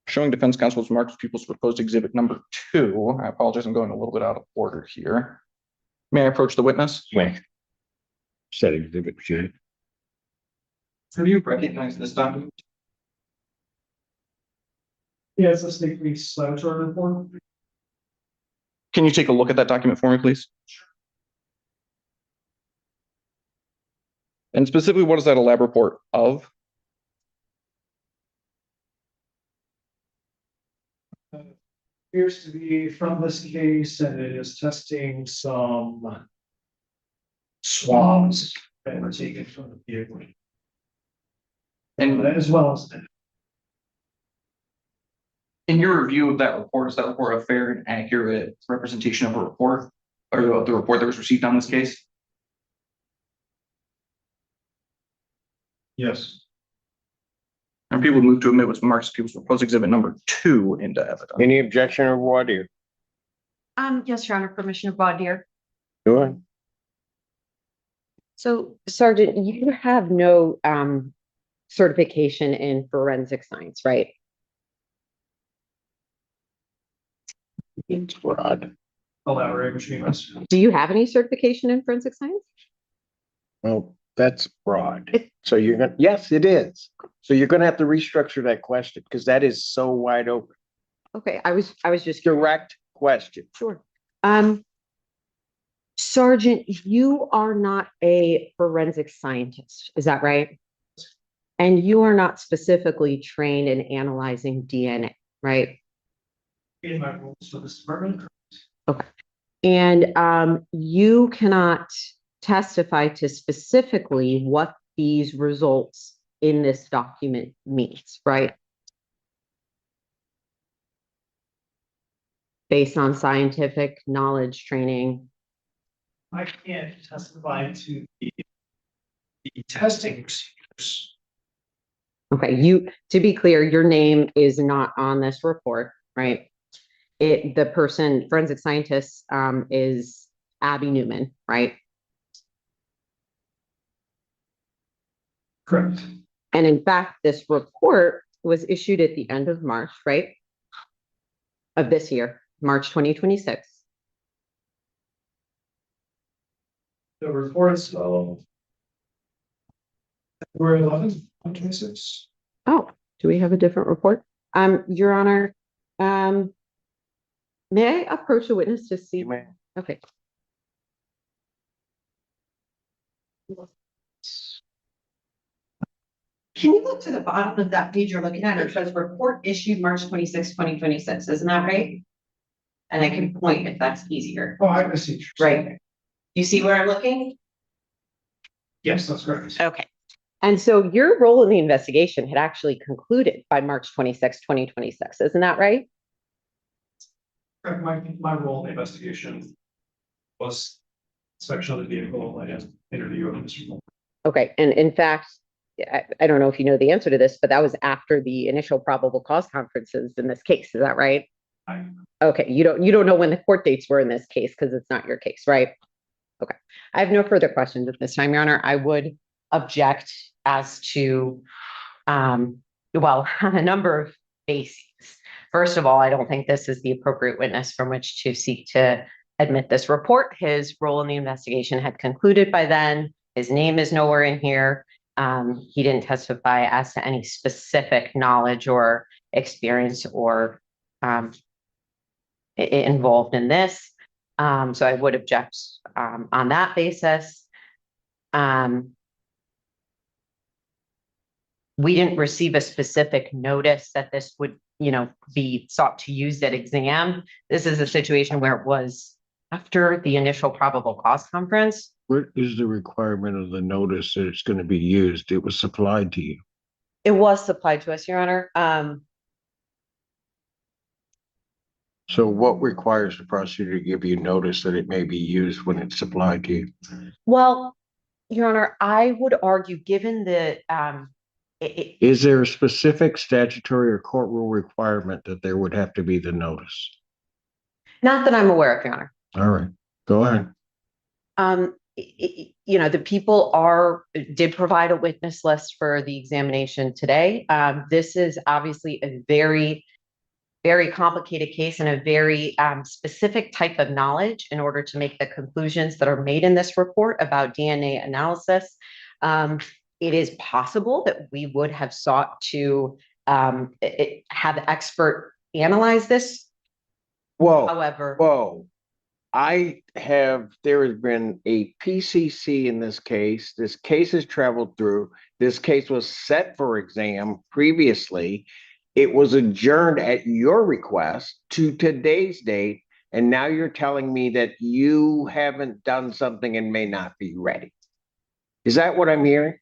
Showing defense counsel's Mark's People's proposed exhibit number 2. I apologize, I'm going a little bit out of order here. May I approach the witness? Said exhibit two. Have you recognized this document? yeah, it's a state police laboratory report. Can you take a look at that document for me, please? And specifically, what is that a lab report of? Appears to be from this case, and it is testing some swabs that were taken from the vehicle. And As well as in your review of that report, is that report a fair and accurate representation of a report or the report that was received on this case? yes. And people move to admit what's Mark's People's proposed exhibit number 2 into evidence. Any objection or voir dire? Yes, Your Honor, permission of voir dire. Go ahead. So Sergeant, you have no certification in forensic science, right? It's broad. Elaborate between us. Do you have any certification in forensic science? Well, that's broad. So you're gonna, yes, it is. So you're gonna have to restructure that question because that is so wide open. Okay, I was just Direct question. sure. Sergeant, you are not a forensic scientist, is that right? And you are not specifically trained in analyzing DNA, right? In my rules for this department. And you cannot testify to specifically what these results in this document means, right? Based on scientific knowledge, training. I can't testify to the testing procedures. Okay, to be clear, your name is not on this report, right? The person, forensic scientist, is Abby Newman, right? Correct. And in fact, this report was issued at the end of March, right? Of this year, March 2026. The reports of February 11th, 2026. Oh, do we have a different report? Your Honor, may I approach a witness to see? Okay. Can you look to the bottom of that page you're looking at? It says report issued March 26, 2026. Isn't that right? And I can point if that's easier. Oh, I see. Right. You see where I'm looking? Yes, that's correct. Okay. And so your role in the investigation had actually concluded by March 26, 2026. Isn't that right? Correct. My role in the investigation was inspection of the vehicle and interview of Mr. Mullen. Okay. And in fact, I don't know if you know the answer to this, but that was after the initial probable cause conferences in this case. Is that right? Okay. You don't know when the court dates were in this case because it's not your case, right? Okay. I have no further questions at this time, Your Honor. I would object as to, well, on a number of bases. First of all, I don't think this is the appropriate witness from which to seek to admit this report. His role in the investigation had concluded by then. His name is nowhere in here. He didn't testify as to any specific knowledge or experience or involved in this. So I would object, on that basis. We didn't receive a specific notice that this would, be sought to use that exam. This is a situation where it was after the initial probable cause conference. What is the requirement of the notice that it's going to be used? It was supplied to you. It was supplied to us, Your Honor. So what requires the prosecutor to give you notice that it may be used when it's supplied to you? Well, Your Honor, I would argue, given the, Is there a specific statutory or court rule requirement that there would have to be the notice? not that I'm aware of, Your Honor. All right, go ahead. The people did provide a witness list for the examination today. This is obviously a very, very complicated case and a very specific type of knowledge in order to make the conclusions that are made in this report about DNA analysis. It is possible that we would have sought to have the expert analyze this. Whoa, However, whoa. There has been a PCC in this case. This case has traveled through. This case was set for exam previously. It was adjourned at your request to today's date. And now you're telling me that you haven't done something and may not be ready. Is that what I'm hearing?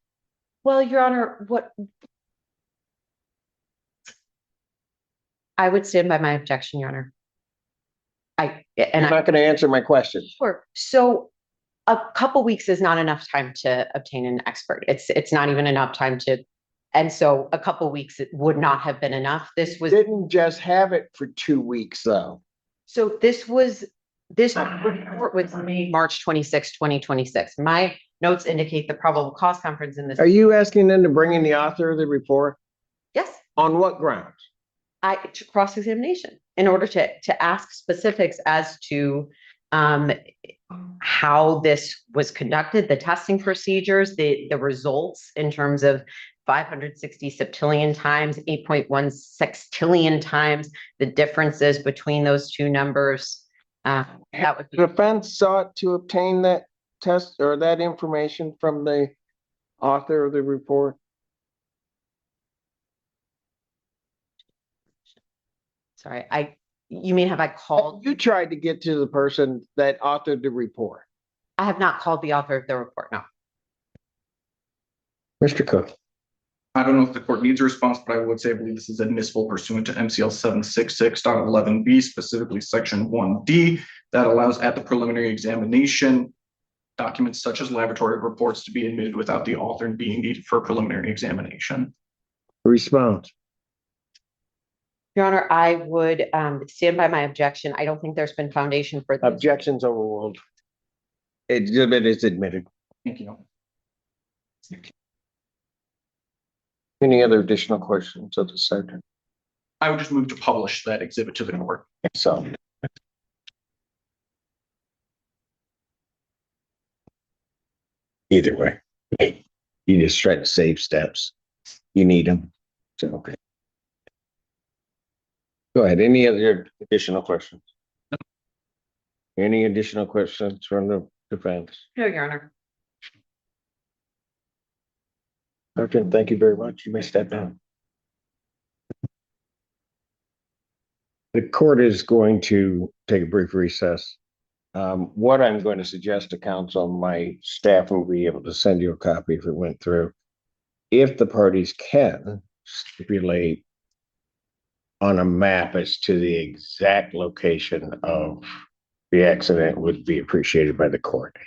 well, Your Honor, I would stand by my objection, Your Honor. I'm not going to answer my question. Sure. So a couple weeks is not enough time to obtain an expert. It's not even enough time to, and so a couple weeks would not have been enough. This was, Didn't just have it for 2 weeks though. so this report was made March 26, 2026. My notes indicate the probable cause conference in this. Are you asking them to bring in the author of the report? Yes, On what grounds? to cross-examination in order to ask specifics as to how this was conducted, the testing procedures, the results in terms of 560 septillion times, 8.1 sextillion times, the differences between those two numbers. That would be. The defense sought to obtain that test or that information from the author of the report. Sorry, you mean, have I called? You tried to get to the person that authored the report. I have not called the author of the report, no. Mr. Cook. I don't know if the court needs a response, but I would say I believe this is admissible pursuant to MCL 766.11b, specifically section 1D, that allows at the preliminary examination documents such as laboratory reports to be admitted without the author being needed for preliminary examination. Response. Your Honor, I would stand by my objection. I don't think there's been foundation for this. Objections overruled. Exhibit is admitted. Thank you. Any other additional questions of the secretary? I would just move to publish that exhibit to the court. So. Either way, you just try to save steps. You need them. So, okay. Go ahead. Any other additional questions? Any additional questions from the defense? No, Your Honor. Okay, thank you very much. You may step down. The court is going to take a brief recess. What I'm going to suggest to counsel, my staff will be able to send you a copy if it went through. If the parties can stipulate on a map as to the exact location of the accident, would be appreciated by the court.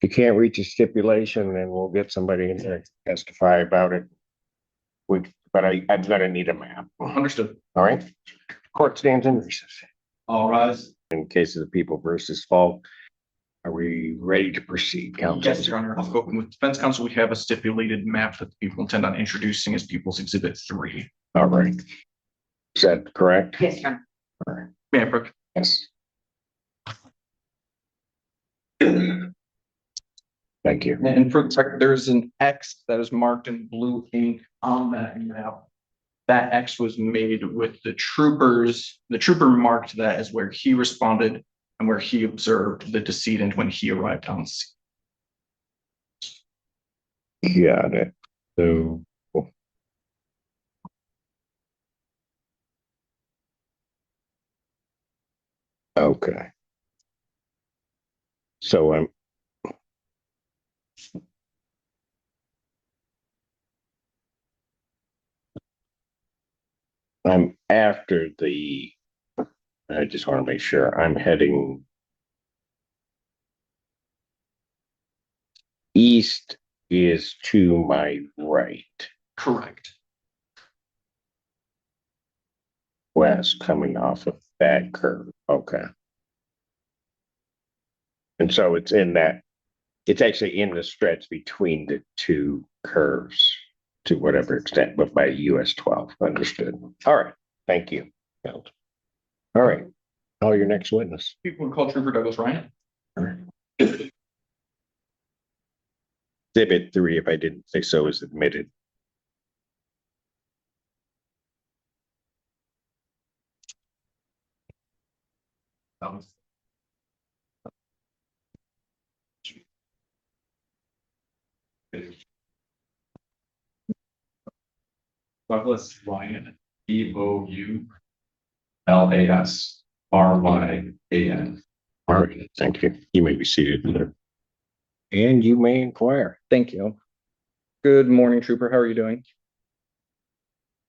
If you can't reach a stipulation, then we'll get somebody in there to testify about it. But I'm gonna need a map. Understood. All right. Court stands in recess. All rise. In case of the People versus Falk, are we ready to proceed, counsel? Yes, Your Honor. I'll go with defense counsel. We have a stipulated map that the people intend on introducing as People's Exhibit 3. All right. Is that correct? Yes, Your Honor. All right. May I approach? Yes. Thank you. And for the record, there's an X that is marked in blue ink on that map. That X was made with the troopers. The trooper marked that as where he responded, and where he observed the decedent when he arrived on scene. Got it. So. Okay. So I'm after I just want to make sure I'm heading east is to my right, Correct. west coming off of that curve. Okay. And so it's actually in the stretch between the two curves to whatever extent, but by US 12. Understood. All right. Thank you. All right. Call your next witness. People would call Trooper Douglas Ryan. Exhibit 3, if I didn't say so, is admitted. Douglas Ryan, EOULASRYAN. All right. Thank you. You may be seated. And you may inquire. Thank you. Good morning, Trooper. How are you doing?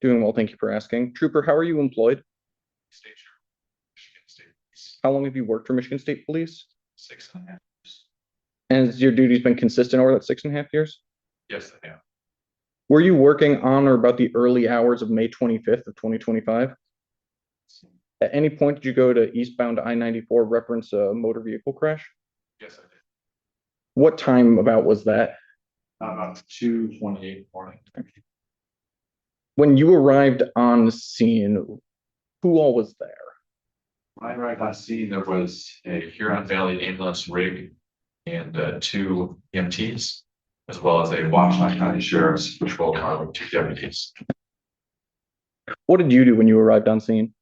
Doing well, thank you for asking. Trooper, how are you employed? State Sheriff, Michigan State Police, How long have you worked for Michigan State Police? 6.5 years. And has your duties been consistent over that 6.5 years? Yes, I am. Were you working on or about the early hours of May 25th of 2025? At any point, did you go to eastbound I-94 reference a motor vehicle crash? Yes, I did. What time about was that? About 2:28 morning. When you arrived on scene, who all was there? When I arrived on scene, there was a Huron Valley ambulance rig and 2 EMTs, as well as a Washington County Sheriff's Patrol car with 2 deputies. What did you do when you arrived on scene?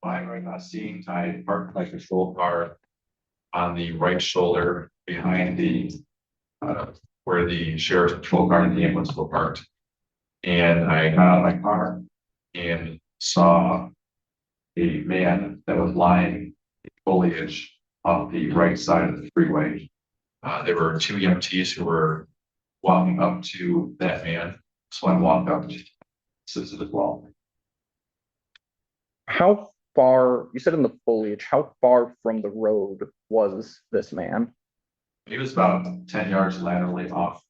When I arrived on scene, I parked my patrol car on the right shoulder behind where the Sheriff's Patrol car and the ambulance were parked. And I got out of my car and saw a man that was lying in foliage on the right side of the freeway. There were 2 EMTs who were walking up to that man. So I walked up to assist as well. How far, you said in the foliage, how far from the road was this man? He was about 10 yards laterally off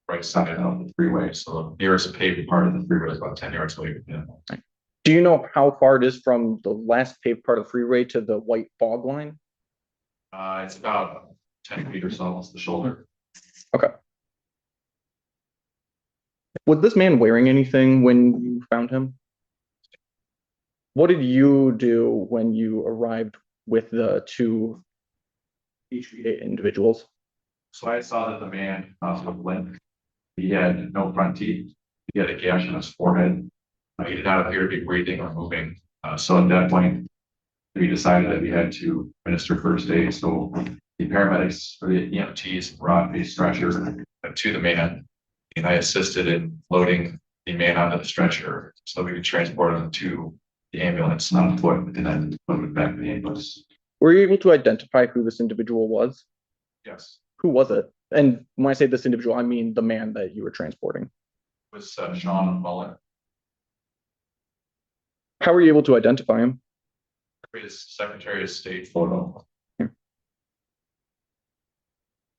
right side of the freeway. So the nearest paved part of the freeway is about 10 yards away from him. Do you know how far it is from the last paved part of the freeway to the white fog line? It's about 10 feet or so almost the shoulder. Okay. Was this man wearing anything when you found him? What did you do when you arrived with the 2 HVA individuals? So I saw that the man was limp. He had no front teeth. He had a gash on his forehead. He did not appear to be breathing or moving. So at that point, we decided that we had to administer first aid. So the paramedics or the EMTs brought a stretcher to the man, and I assisted in loading the man onto the stretcher so we could transport him to the ambulance on foot and then put him back in the ambulance. Were you able to identify who this individual was? Yes, Who was it? And when I say this individual, I mean the man that you were transporting. it was Sean Mullen. How were you able to identify him? His Secretary of State photo.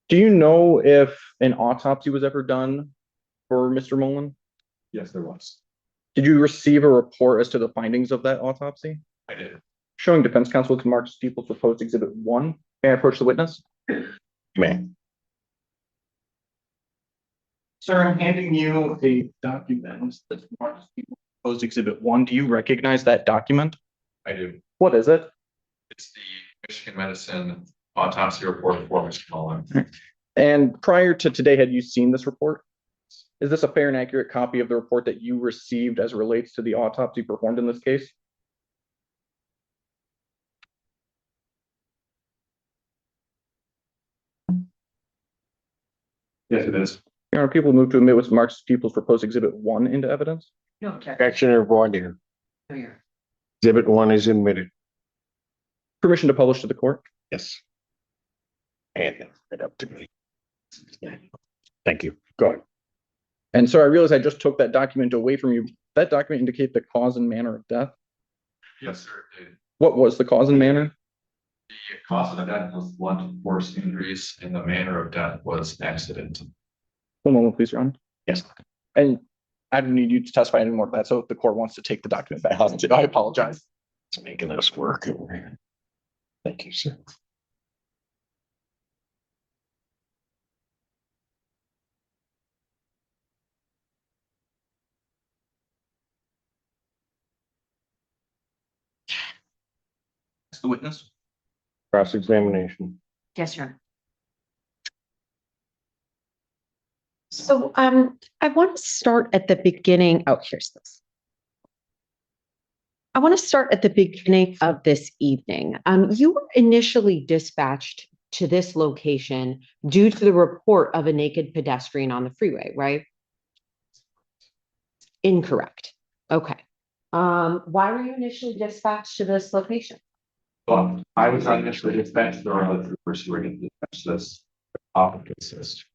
Do you know if an autopsy was ever done for Mr. Mullen? Yes, there was. Did you receive a report as to the findings of that autopsy? I did. Showing defense counsel to Mark Steeple's proposed exhibit 1. May I approach the witness? Man. Sir, I'm handing you a document that's Mark Steeple's proposed exhibit 1. Do you recognize that document? I do. What is it? It's the Michigan Medicine autopsy report for Mr. Mullen. And prior to today, had you seen this report? Is this a fair and accurate copy of the report that you received as relates to the autopsy performed in this case? Yes, it is. Your Honor, people move to admit what's marked as People's Proposed Exhibit 1 into evidence. No objection. Objection or voir dire. No, you're- Exhibit 1 is admitted. Permission to publish to the court. Yes. And it up to me. Thank you. Go ahead. And so I realize I just took that document away from you. That document indicate the cause and manner of death. Yes, sir. It did. What was the cause and manner? The cause of death was blunt force injuries and the manner of death was accident. One moment, please, Your Honor. Yes. And I don't need you to testify anymore to that, so if the court wants to take the document back, I apologize. It's making us work. Thank you, sir. The witness. Cross-examination. Yes, Your Honor. So, I want to start at the beginning. Oh, here's this. I want to start at the beginning of this evening. You were initially dispatched to this location due to the report of a naked pedestrian on the freeway, right? Incorrect. Okay. Why were you initially dispatched to this location? But I was initially dispatched, there are other troopers who were going to dispatch this to assist.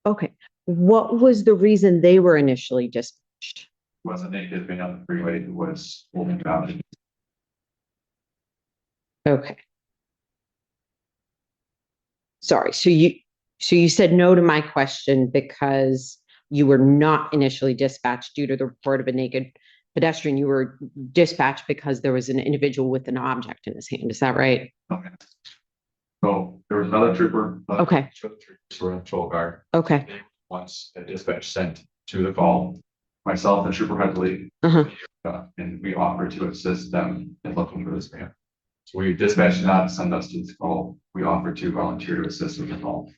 Okay. What was the reason they were initially dispatched? Was a naked man on the freeway who was holding down. Okay. Sorry, so you said no to my question because you were not initially dispatched due to the report of a naked pedestrian. You were dispatched because there was an individual with an object in his hand. Is that right? Okay. So there was another trooper. Okay. Two troopers were in patrol car. Okay. Once a dispatch sent to the call, myself and Trooper Headley, and we offered to assist them in looking for this man. So we dispatched not send us to the call. We offered to volunteer to assist with the call.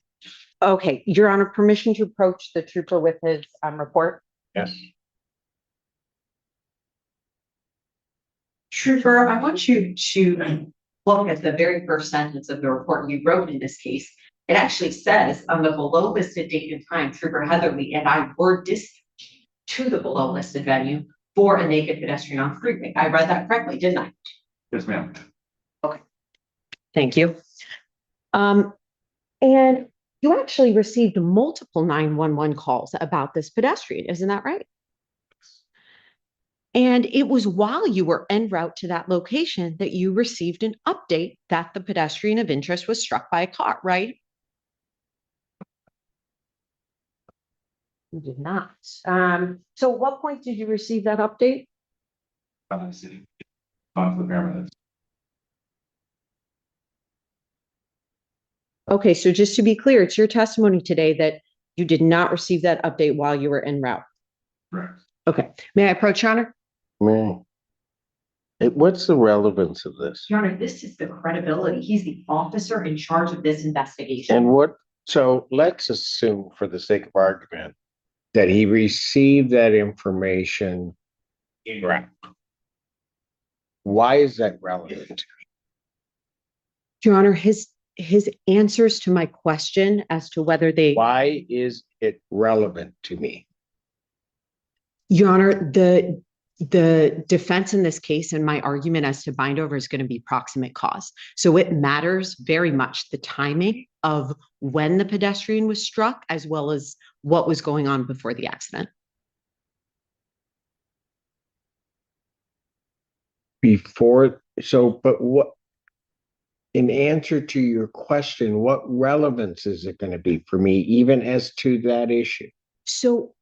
Okay, Your Honor, permission to approach the trooper with his report? Yes. Trooper, I want you to look at the very first sentence of the report you wrote in this case. It actually says on the below listed date and time, Trooper Heatherly and I were dispatched to the below listed venue for a naked pedestrian on freeway. I read that correctly, didn't I? Yes, ma'am. Thank you. And you actually received multiple 911 calls about this pedestrian, isn't that right? And it was while you were en route to that location that you received an update that the pedestrian of interest was struck by a car, right? You did not. So at what point did you receive that update? I'm in the city. On the paramedics. Okay, so just to be clear, it's your testimony today that you did not receive that update while you were en route. Correct. Okay, may I approach, Your Honor? Man. What's the relevance of this? Your Honor, this is the credibility. He's the officer in charge of this investigation. And so let's assume for the sake of argument that he received that information in route. Why is that relevant? Your Honor, his answers to my question as to whether they, Why is it relevant to me? Your Honor, the defense in this case and my argument as to bind over is going to be proximate cause. So it matters very much the timing of when the pedestrian was struck as well as what was going on before the accident. But what, in answer to your question, what relevance is it going to be for me, even as to that issue? So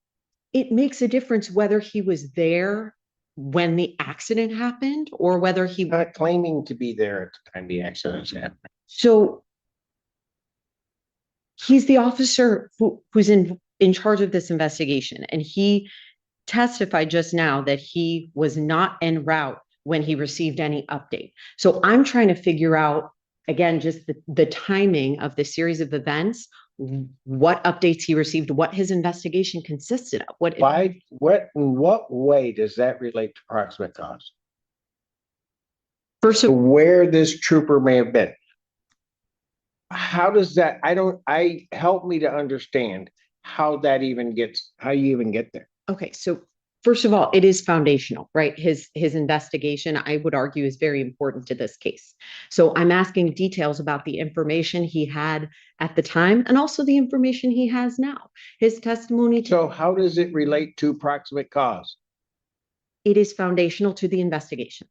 it makes a difference whether he was there when the accident happened or whether he I'm not claiming to be there at the time the accident happened. So he's the officer who's in charge of this investigation, and he testified just now that he was not en route when he received any update. So I'm trying to figure out, again, just the timing of the series of events, what updates he received, what his investigation consisted of. In what way does that relate to proximate cause? First of all, Where this trooper may have been. How does that, help me to understand how you even get there. Okay, so first of all, it is foundational, right? His investigation, I would argue, is very important to this case. So I'm asking details about the information he had at the time and also the information he has now. His testimony, So how does it relate to proximate cause? it is foundational to the investigation.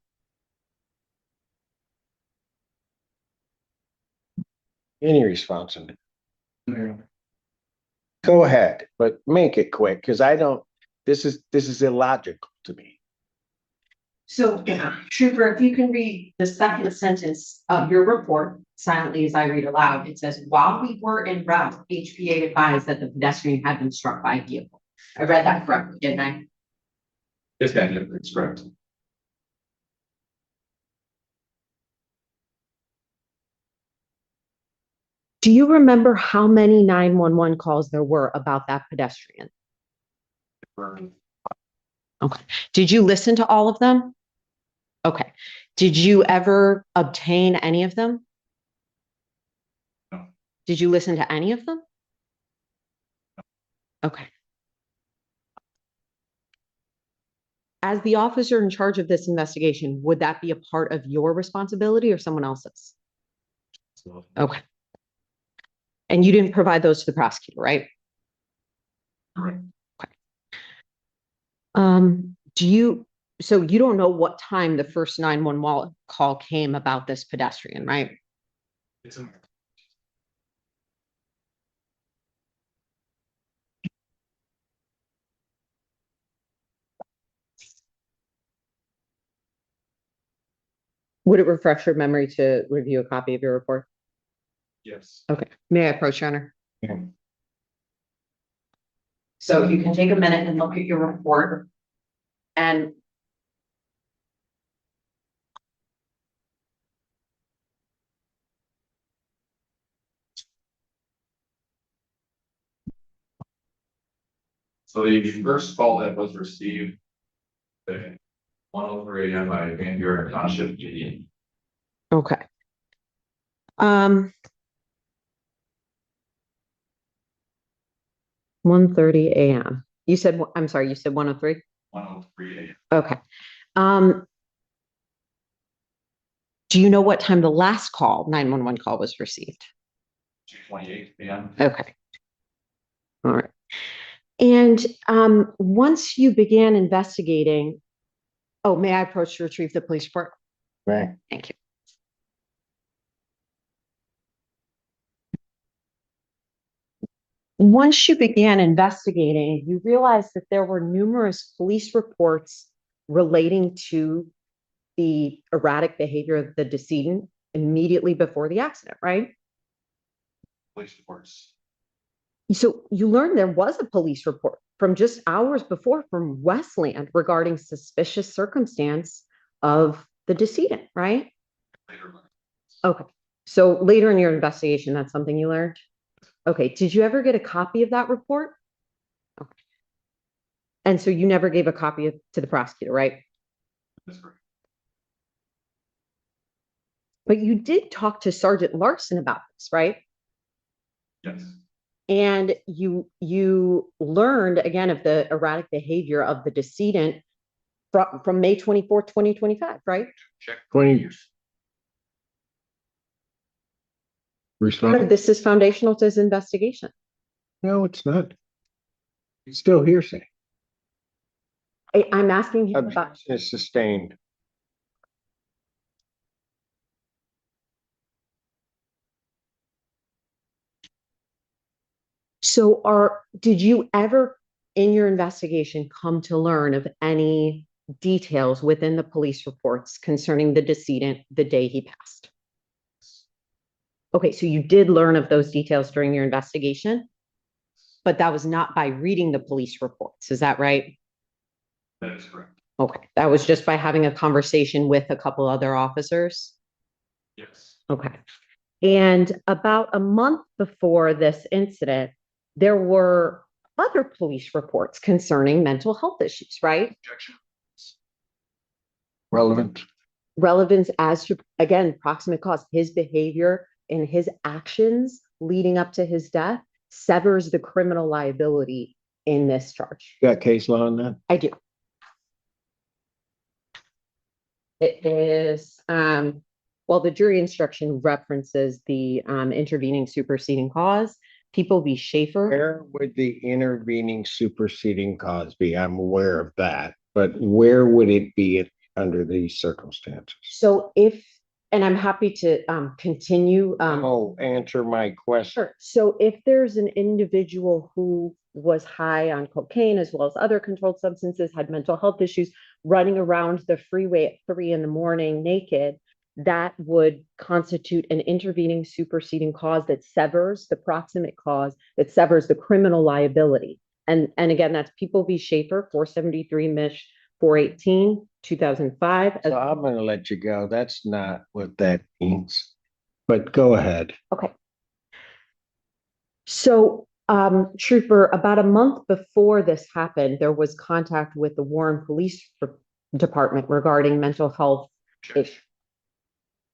Any response on it? Go ahead, but make it quick, because this is illogical to me. So, Trooper, if you can read the second sentence of your report silently as I read aloud, it says, while we were en route, HPA advised that the pedestrian had been struck by a vehicle. I read that correctly, didn't I? Yes, ma'am, that's correct. Do you remember how many 911 calls there were about that pedestrian? Okay. Did you listen to all of them? Okay. Did you ever obtain any of them? No. Did you listen to any of them? Okay. As the officer in charge of this investigation, would that be a part of your responsibility or someone else's? Okay. And you didn't provide those to the prosecutor, right? Correct. So you don't know what time the first 911 call came about this pedestrian, right? It's a. Would it refresh your memory to review a copy of your report? Yes. Okay. May I approach, Your Honor? So you can take a minute and look at your report. And So the first call that was received at 1:03 a.m. by Van Buren Township PD. Okay. 1:30 a.m. You said, I'm sorry, you said 1:03? 1:03 a.m. Okay. Do you know what time the last call, 911 call was received? 2:28 a.m. Okay. All right. And once you began investigating, oh, may I approach to retrieve the police report? Right. Thank you. Once you began investigating, you realized that there were numerous police reports relating to the erratic behavior of the decedent immediately before the accident, right? Police reports. So you learned there was a police report from just hours before from Westland regarding suspicious circumstance of the decedent, right? Later. Okay. So later in your investigation, that's something you learned? Okay. Did you ever get a copy of that report? Okay. And so you never gave a copy to the prosecutor, right? That's correct. But you did talk to Sergeant Larson about this, right? Yes. And you learned again of the erratic behavior of the decedent from May 24th, 2025, right? Check. 20. Response? This is foundational to his investigation. No, it's not. It's still hearsay. I'm asking him about. Objection is sustained. So did you ever in your investigation come to learn of any details within the police reports concerning the decedent the day he passed? Okay, so you did learn of those details during your investigation, but that was not by reading the police reports. Is that right? That is correct. Okay, that was just by having a conversation with a couple other officers? Yes. Okay. And about a month before this incident, there were other police reports concerning mental health issues, right? Objection. Relevant. Relevance as to, again, proximate cause, his behavior and his actions leading up to his death severs the criminal liability in this charge. Got case law on that? I do. It is, well, the jury instruction references the intervening superseding cause. People v. Schaefer. Where would the intervening superseding cause be? I'm aware of that, but where would it be under these circumstances? So if, and I'm happy to continue. Oh, answer my question. Sure. So if there's an individual who was high on cocaine as well as other controlled substances, had mental health issues, running around the freeway at 3 a.m. naked, that would constitute an intervening superseding cause that severs the proximate cause, that severs the criminal liability. And again, that's People v. Schaefer, 473 Mich. 418, 2005. So I'm gonna let you go. That's not what that means. But go ahead. Okay. So, Trooper, about a month before this happened, there was contact with the Warren Police Department regarding mental health issues.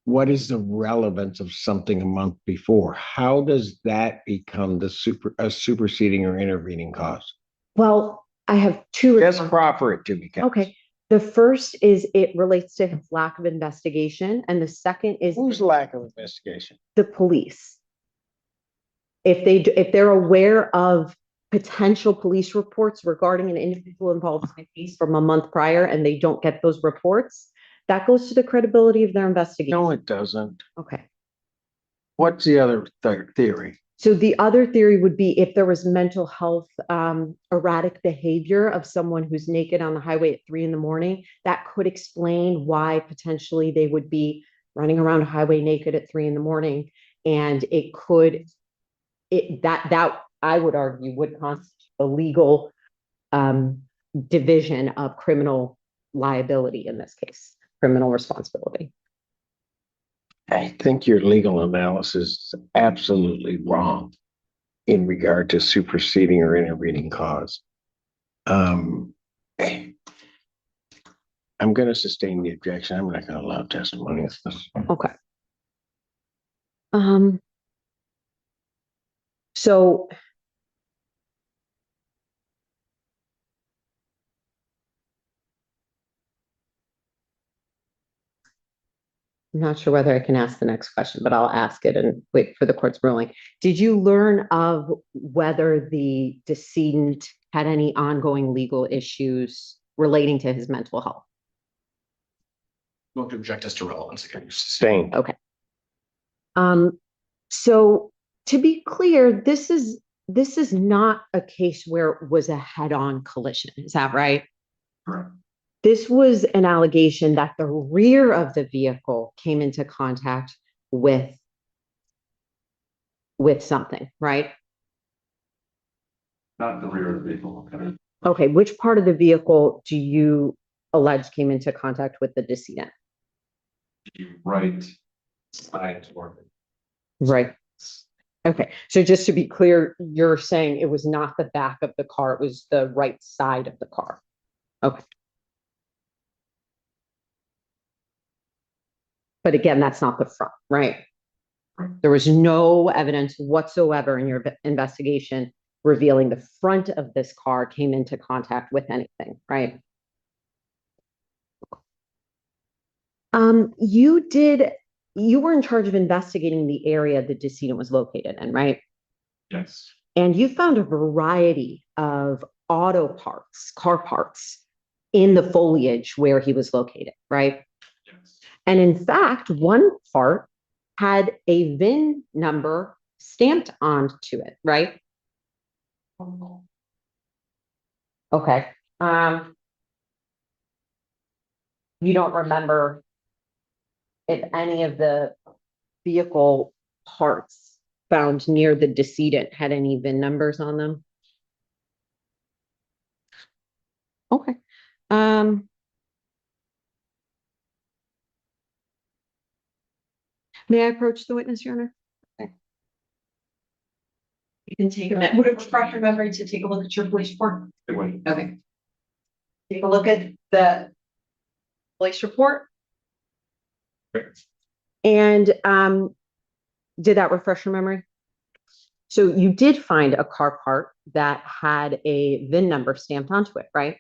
What is the relevance of something a month before? How does that become a superseding or intervening cause? Well, I have two. Just proffer it to me. Kat. Okay. The first is it relates to his lack of investigation, and the second is Whose lack of investigation? the police. If they're aware of potential police reports regarding an individual involved in a case from a month prior and they don't get those reports, that goes to the credibility of their investigation. No, it doesn't. Okay. What's the other theory? So the other theory would be if there was mental health, erratic behavior of someone who's naked on the highway at 3 a.m, that could explain why potentially they would be running around a highway naked at 3 a.m. And that I would argue would constitute a legal division of criminal liability in this case, criminal responsibility. I think your legal analysis is absolutely wrong in regard to superseding or intervening cause. I'm going to sustain the objection. I'm not going to allow testimony of this. Okay. So I'm not sure whether I can ask the next question, but I'll ask it and wait for the court's ruling. Did you learn of whether the decedent had any ongoing legal issues relating to his mental health? Going to object as to relevance again. Sustained. Okay. So to be clear, this is not a case where it was a head-on collision. Is that right? Correct. This was an allegation that the rear of the vehicle came into contact with something, right? Not the rear of the vehicle. Okay, which part of the vehicle do you allege came into contact with the decedent? The right side toward it. Right. Okay, so just to be clear, you're saying it was not the back of the car, it was the right side of the car. Okay. But again, that's not the front, right? There was no evidence whatsoever in your investigation revealing the front of this car came into contact with anything, right? You were in charge of investigating the area the decedent was located in, right? Yes. And you found a variety of auto parts, car parts in the foliage where he was located, right? Yes. And in fact, one part had a VIN number stamped onto it, right? Okay. You don't remember if any of the vehicle parts found near the decedent had any VIN numbers on them? Okay. May I approach the witness, Your Honor? You can take a minute. Would it refresh your memory to take a look at your police report? It went. Okay. Take a look at the police report. And did that refresh your memory? So you did find a car part that had a VIN number stamped onto it, right?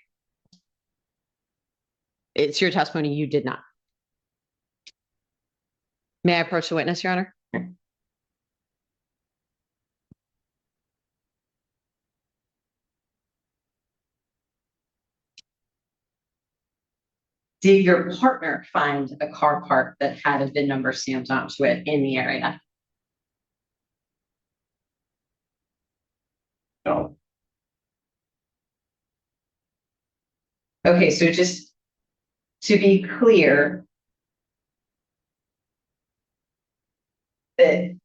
It's your testimony, you did not. May I approach the witness, Your Honor? Did your partner find a car part that had a VIN number stamped onto it in the area? No, Okay, so just to be clear, that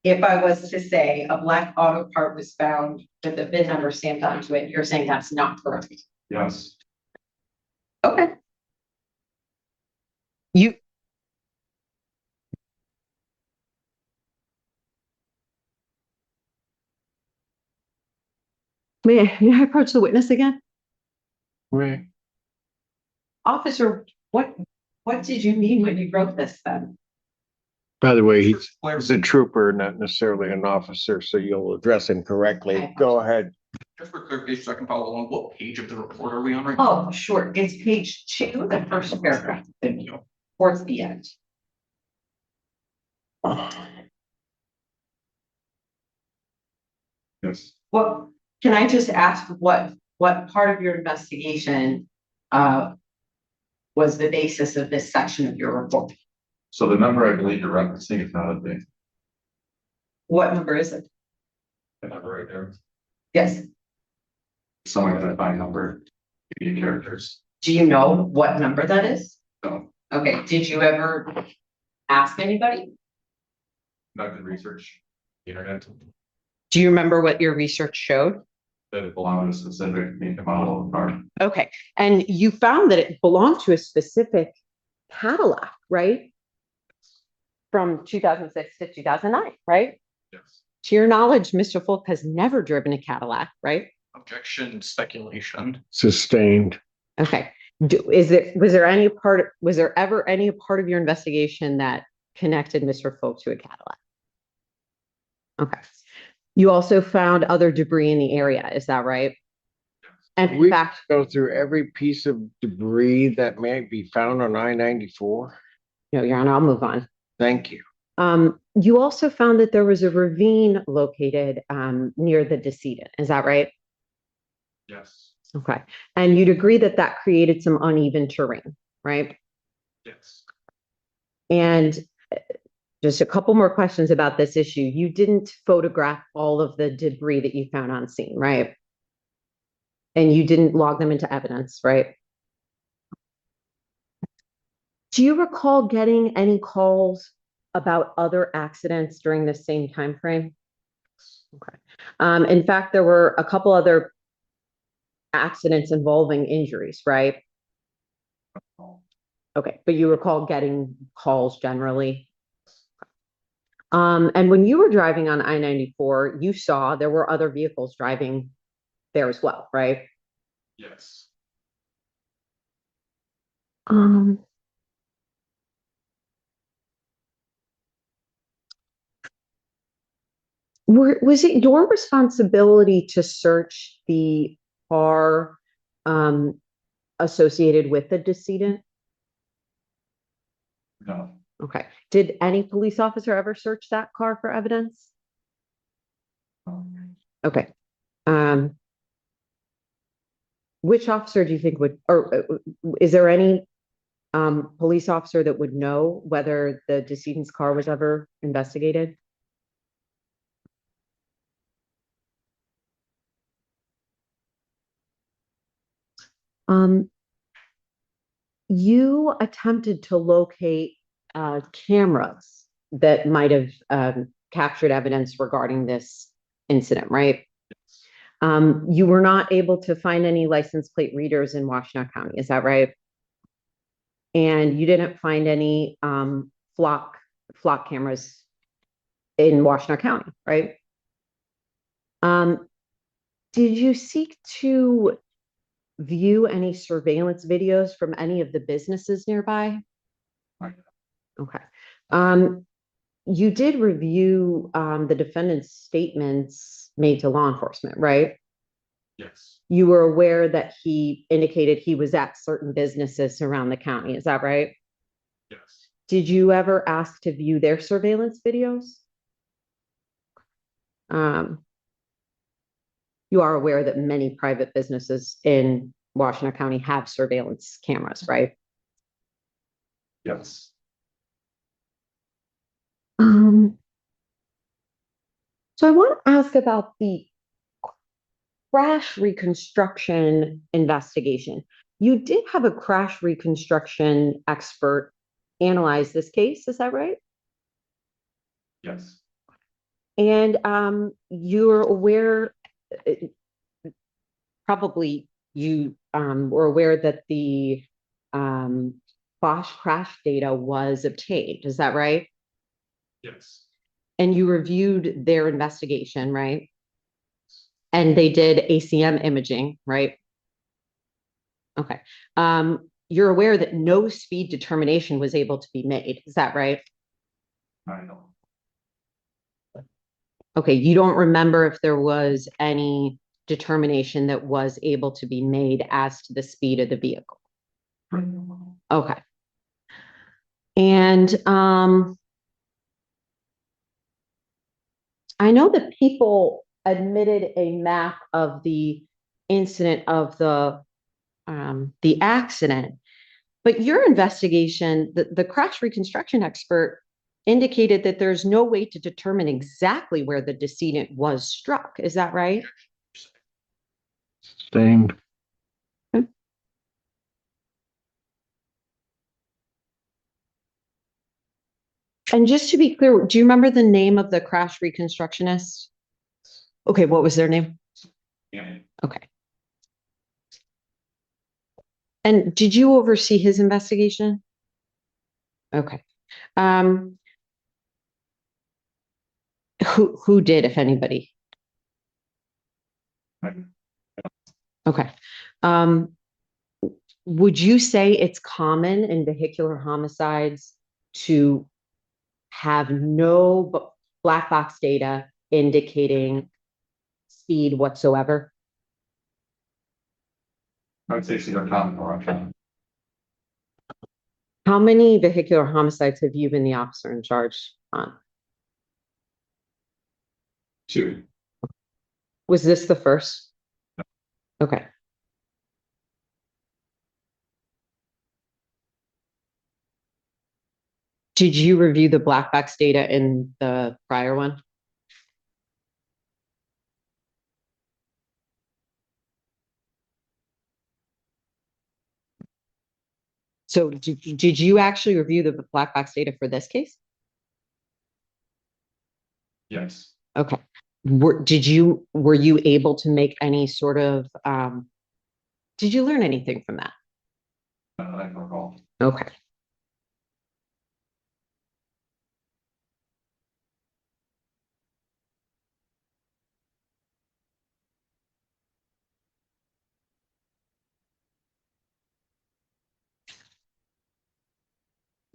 if I was to say a black auto part was found with a VIN number stamped onto it, you're saying that's not correct? yes, Okay. You. May I approach the witness again? Right. Officer, what did you mean when you wrote this then? By the way, he's a trooper, not necessarily an officer, so you'll address him correctly. Okay. Go ahead. Just for clarification, so I can follow along, what page of the report are we on right now? Oh, sure. It's page 2, the first paragraph, Thank you. towards the end. yes. Well, can I just ask what part of your investigation was the basis of this section of your report? So the number I believe you're referencing is not a thing. What number is it? The number right there, Yes. some identifying number, give you characters. Do you know what number that is? No, Okay, did you ever ask anybody? not good research. Internet, Do you remember what your research showed? that it belongs to a specific make and model of car. Okay, and you found that it belonged to a specific Cadillac, right? From 2006 to 2009, right? Yes. To your knowledge, Mr. Folk has never driven a Cadillac, right? Objection, speculation. Sustained. Okay. Was there ever any part of your investigation that connected Mr. Folk to a Cadillac? Okay. You also found other debris in the area, is that right? And in We fact, go through every piece of debris that may be found on I-94. no, Your Honor, I'll move on. Thank you. You also found that there was a ravine located near the decedent, is that right? Yes. Okay. And you'd agree that that created some uneven terrain, right? Yes. And just a couple more questions about this issue. You didn't photograph all of the debris that you found on scene, right? And you didn't log them into evidence, right? Do you recall getting any calls about other accidents during the same time frame? Okay. In fact, there were a couple other accidents involving injuries, right? Okay, but you recall getting calls generally? And when you were driving on I-94, you saw there were other vehicles driving there as well, right? Yes. Was it your responsibility to search the car associated with the decedent? No. Okay. Did any police officer ever search that car for evidence? Okay. Which officer do you think would, or is there any police officer that would know whether the decedent's car was ever investigated? You attempted to locate cameras that might have captured evidence regarding this incident, right? You were not able to find any license plate readers in Washtenaw County, is that right? And you didn't find any flock cameras in Washtenaw County, right? Did you seek to view any surveillance videos from any of the businesses nearby? Right. Okay. you did review the defendant's statements made to law enforcement, right? Yes, You were aware that he indicated he was at certain businesses around the county, is that right? yes, Did you ever ask to view their surveillance videos? You are aware that many private businesses in Washington County have surveillance cameras, right? yes. So I want to ask about the crash reconstruction investigation. You did have a crash reconstruction expert analyze this case, is that right? Yes, And you're aware, uh, probably you were aware that the Bosch crash data was obtained, is that right? yes, And you reviewed their investigation, right? And they did ACM imaging, right? Okay. You're aware that no speed determination was able to be made, is that right? I know. Okay, you don't remember if there was any determination that was able to be made as to the speed of the vehicle? Okay. And I know that people admitted a map of the incident of the accident, but your investigation, the crash reconstruction expert indicated that there's no way to determine exactly where the decedent was struck. Is that right? Same. And just to be clear, do you remember the name of the crash reconstructionist? Okay, what was their name? Yeah, Okay. And did you oversee his investigation? Okay. Um, who did, if anybody? Okay. Um, would you say it's common in vehicular homicides to have no black box data indicating speed whatsoever? I would say she's a common or How many vehicular homicides have you been the officer in charge on? two. Was this the first? Okay. Did you review the black box data in the prior one? So did you actually review the black box data for this case? Yes, Okay. Were you able to make any sort of, did you learn anything from that? I don't recall. Okay.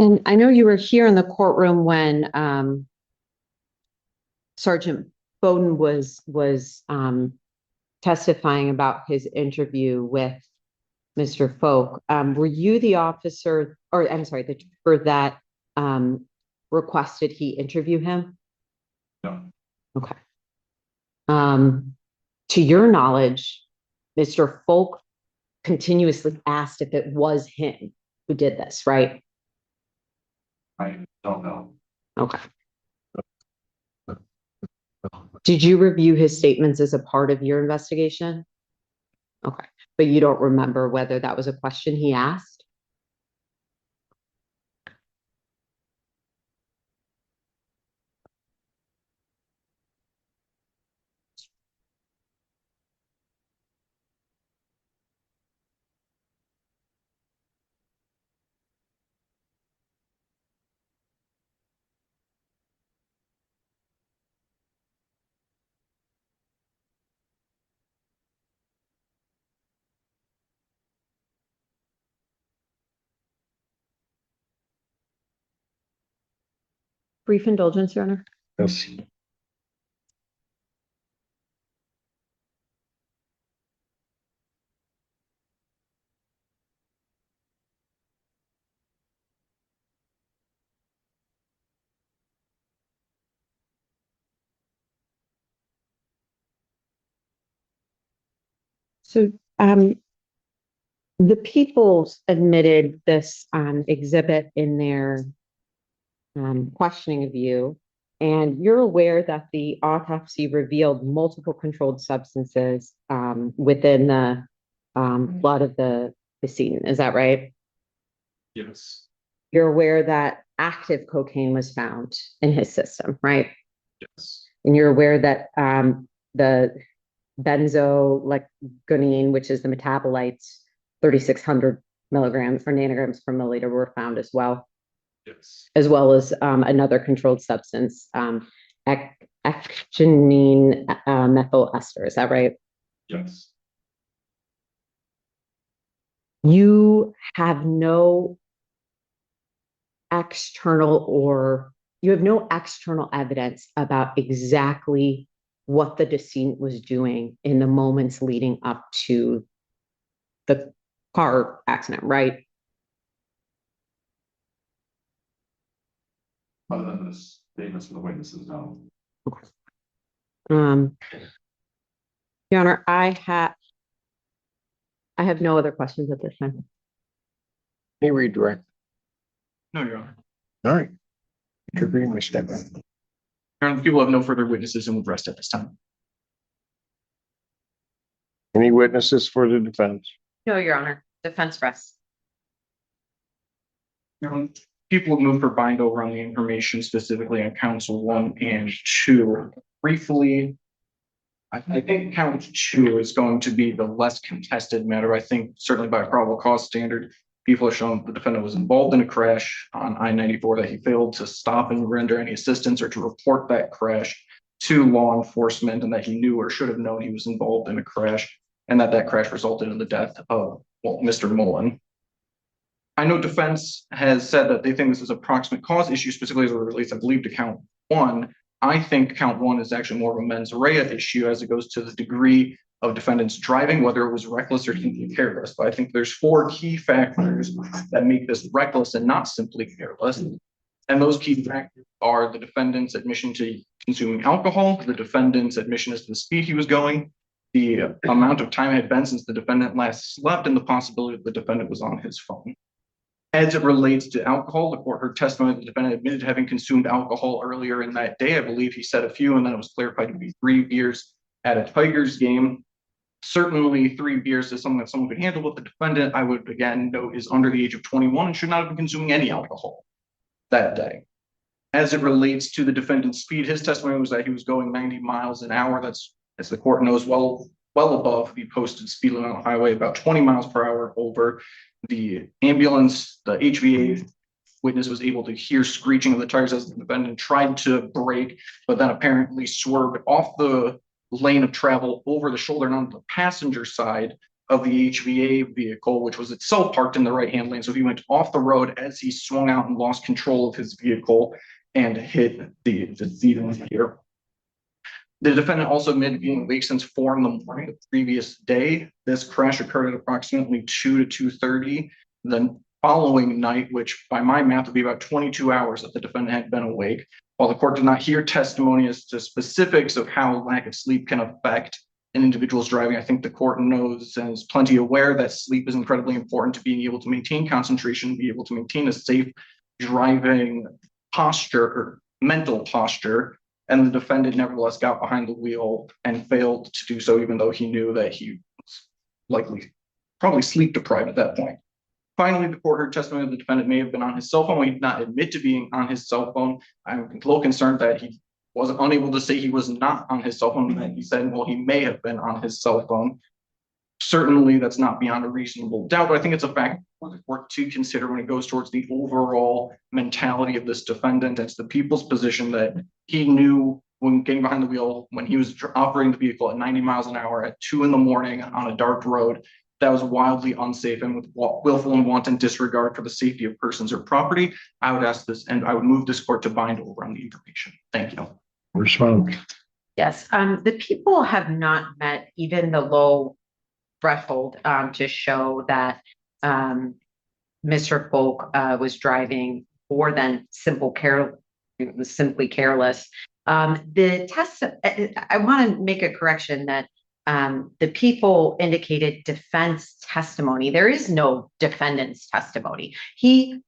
And I know you were here in the courtroom when Sergeant Bowden was testifying about his interview with Mr. Folk. Were you the officer, or I'm sorry, the trooper that requested he interview him? No, Okay. To your knowledge, Mr. Folk continuously asked if it was him who did this, right? I don't know. Okay. Did you review his statements as a part of your investigation? Okay, but you don't remember whether that was a question he asked? brief indulgence, Your Honor? Yes. So, the people admitted this, exhibit in their, questioning of you. And you're aware that the autopsy revealed multiple controlled substances, within the, blood of the decedent. Is that right? Yes, You're aware that active cocaine was found in his system, right? yes, And you're aware that, the benzoylecgonine, which is the metabolites, 3,600 milligrams or nanograms per milliliter were found yes, as well as another controlled substance, ecgonine methyl ester. Is that right? yes, You have no external evidence about exactly what the decedent was doing in the moments leading up to the car accident, right? other than the statements from the witnesses, no. Um, Your Honor, I have no other questions at this time. Any redirect? No, Your Honor. All right. Your green, Mr. Stepman. Your Honor, the people have no further witnesses and will rest at this time. Any witnesses for the defense? No, Your Honor. Defense rests. Your Honor, people have moved for bind over on the information specifically on counts 1 and 2. Briefly, I think count 2 is going to be the less contested matter. I think certainly by probable cause standard, people have shown the defendant was involved in a crash on I-94, that he failed to stop and render any assistance or to report that crash to law enforcement, and that he knew or should have known he was involved in a crash, and that crash resulted in the death of, well, Mr. Mullen. I know defense has said that they think this is a proximate cause issue, specifically as it relates, I believe, to count 1. I think count 1 is actually more of a mens rea issue as it goes to the degree of defendant's driving, whether it was reckless or simply careless. But I think there's 4 key factors that make this reckless and not simply careless. And those key factors are the defendant's admission to consuming alcohol, the defendant's admission as to the speed he was going, the amount of time it had been since the defendant last slept, and the possibility that the defendant was on his phone. As it relates to alcohol, the court heard testimony that the defendant admitted having consumed alcohol earlier in that day. I believe he said a few, and then it was clarified to be 3 beers at a Tigers game. Certainly 3 beers is something that someone could handle with the defendant. I would again note is under the age of 21 and should not have been consuming any alcohol that day. As it relates to the defendant's speed, his testimony was that he was going 90 miles an hour. That's, as the court knows, well above the posted speed limit on the highway, about 20 miles per hour over. The ambulance, the HVA witness was able to hear screeching of the tires as the defendant tried to brake, but then apparently swerved off the lane of travel over the shoulder and onto the passenger side of the HVA vehicle, which was itself parked in the right-hand lane. So he went off the road as he swung out and lost control of his vehicle and hit the sedan here. The defendant also admitted being awake since 4 in the morning the previous day. This crash occurred at approximately 2 to 2:30. The following night, which by my math would be about 22 hours that the defendant had been awake. While the court did not hear testimony as to specifics of how lack of sleep can affect an individual's driving, I think the court knows and is plenty aware that sleep is incredibly important to being able to maintain concentration, be able to maintain a safe driving posture or mental posture. And the defendant nevertheless got behind the wheel and failed to do so, even though he knew that he was probably sleep deprived at that point. Finally, the court heard testimony that the defendant may have been on his cell phone. He did not admit to being on his cell phone. I'm a little concerned that he was unable to say he was not on his cell phone. He said, well, he may have been on his cell phone. Certainly, that's not beyond a reasonable doubt, but I think it's a fact for the court to consider when it goes towards the overall mentality of this defendant. It's the people's position that he knew when getting behind the wheel, when he was operating the vehicle at 90 miles an hour at 2 in the morning on a dark road, that was wildly unsafe and with willful and wanton disregard for the safety of persons or property. I would ask this, and I would move this court to bind over on the information. Thank you. Response. Yes, the people have not met even the low threshold to show that Mr. Folk was driving more than simply careless. The test, I want to make a correction that the people indicated defense testimony. There is no defendant's testimony. He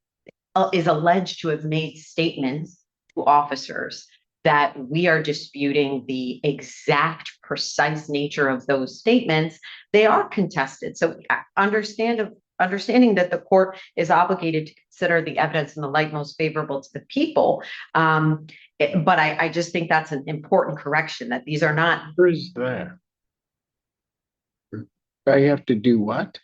is alleged to have made statements to officers that we are disputing the exact precise nature of those statements. They are contested. So understanding that the court is obligated to consider the evidence in the light most favorable to the people. But I just think that's an important correction, that these are not. Who's that? I have to do what?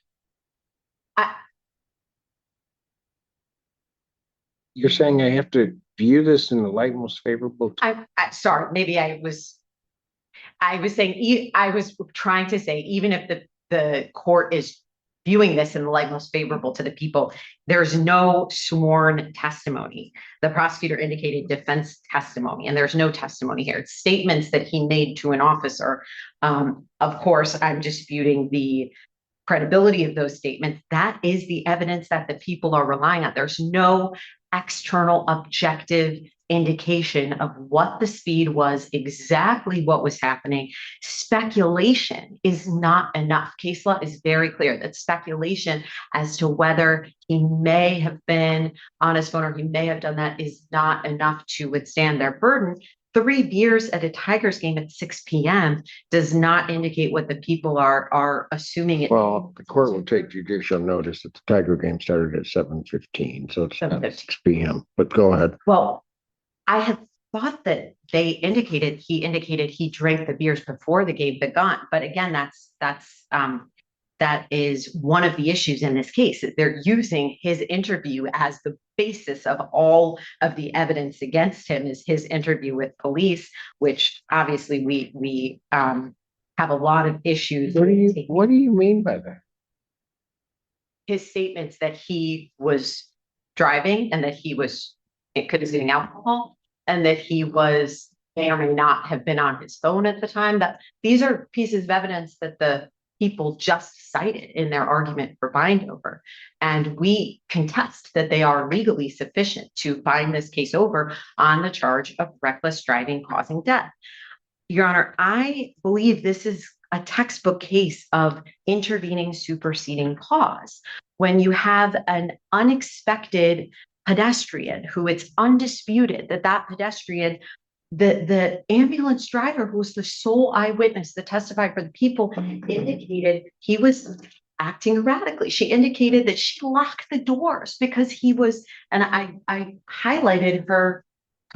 You're saying I have to view this in the light most favorable? I'm sorry, maybe I was saying, I was trying to say, even if the court is viewing this in the light most favorable to the people, there's no sworn testimony. The prosecutor indicated defense testimony, and there's no testimony here. It's statements that he made to an officer. Of course, I'm disputing the credibility of those statements. That is the evidence that the people are relying on. There's no external objective indication of what the speed was, exactly what was happening. Speculation is not enough. Case law is very clear that speculation as to whether he may have been on his phone or he may have done that is not enough to withstand their burden. 3 beers at a Tigers game at 6 p.m. does not indicate what the people are assuming. It Well, the court will take judicial notice that the Tiger game started at 7:15, so it's not 7:15. 6 p.m. But go ahead. Well, I had thought that he indicated he drank the beers before the game begun. But again, that is one of the issues in this case. They're using his interview as the basis of all of the evidence against him, is his interview with police, which obviously we have a lot of issues. What do you mean by that? His statements that he was driving and that he was consuming alcohol and that he may or may not have been on his phone at the time. That these are pieces of evidence that the people just cited in their argument for bind over. And we contest that they are legally sufficient to bind this case over on the charge of reckless driving causing death. Your Honor, I believe this is a textbook case of intervening superseding cause. When you have an unexpected pedestrian who it's undisputed that pedestrian, the ambulance driver, who was the sole eyewitness that testified for the people, indicated he was acting erratically. She indicated that she locked the doors because he was, and I highlighted her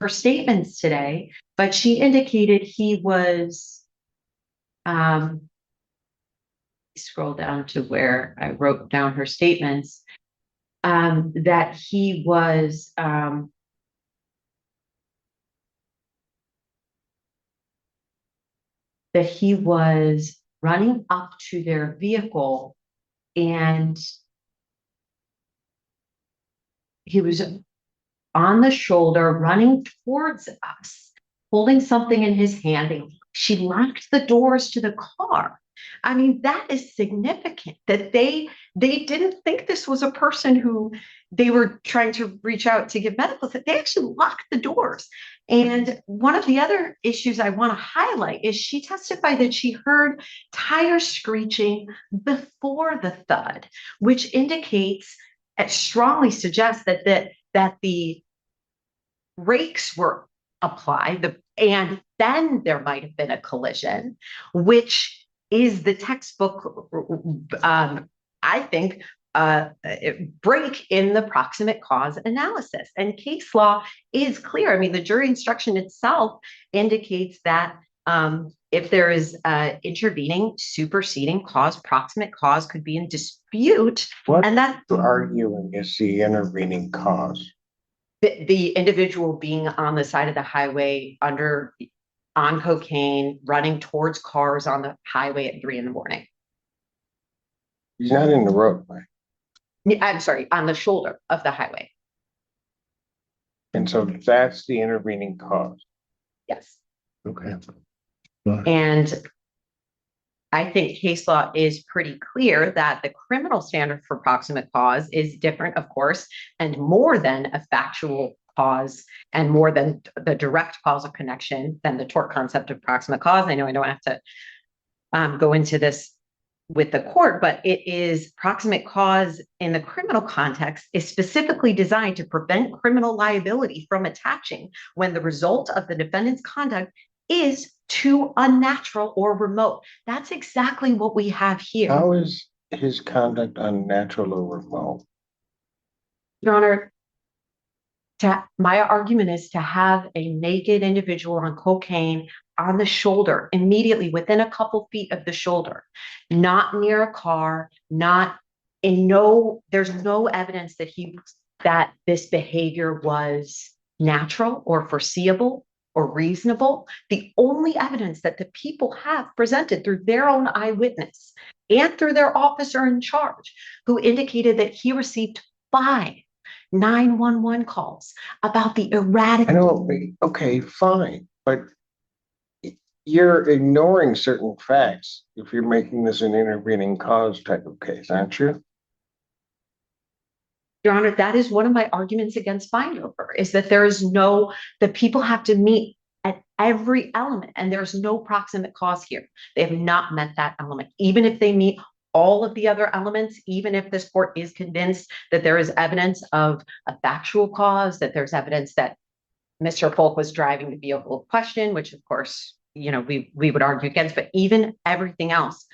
statements today, but she indicated he was, scroll down to where I wrote down her statements, that he was, running up to their vehicle and he was on the shoulder running towards us, holding something in his hand. And she locked the doors to the car. I mean, that is significant that they didn't think this was a person who they were trying to reach out to give medical. They actually locked the doors. And one of the other issues I want to highlight is she testified that she heard tires screeching before the thud, which indicates, it strongly suggests that the brakes were applied, and then there might have been a collision, which is the textbook, I think, break in the proximate cause analysis. And case law is clear. I mean, the jury instruction itself indicates that if there is intervening, superseding cause, proximate cause could be in dispute. What and that you're arguing is the intervening cause. the individual being on the side of the highway on cocaine, running towards cars on the highway at 3 a.m. He's not in the roadway. I'm sorry, on the shoulder of the highway. And so that's the intervening cause. Yes. Okay. And I think case law is pretty clear that the criminal standard for proximate cause is different, of course, and more than a factual cause and more than the direct causal connection than the tort concept of proximate cause. I know I don't have to go into this with the court, but it is proximate cause in the criminal context is specifically designed to prevent criminal liability from attaching when the result of the defendant's conduct is too unnatural or remote. That's exactly what we have here. How is his conduct unnatural or remote? Your Honor, my argument is to have a naked individual on cocaine on the shoulder, immediately within a couple feet of the shoulder, not near a car, there's no evidence that this behavior was natural or foreseeable or reasonable. The only evidence that the people have presented through their own eyewitness and through their officer in charge, who indicated that he received 5 911 calls about the erratic. I know, okay, fine, but you're ignoring certain facts if you're making this an intervening cause type of case, aren't you? Your Honor, that is one of my arguments against Feinberger, is that the people have to meet at every element, and there's no proximate cause here. They have not met that element. Even if they meet all of the other elements, even if this court is convinced that there is evidence of a factual cause, that there's evidence that Mr. Polk was driving the vehicle in question, which of course, we would argue against, but even everything else,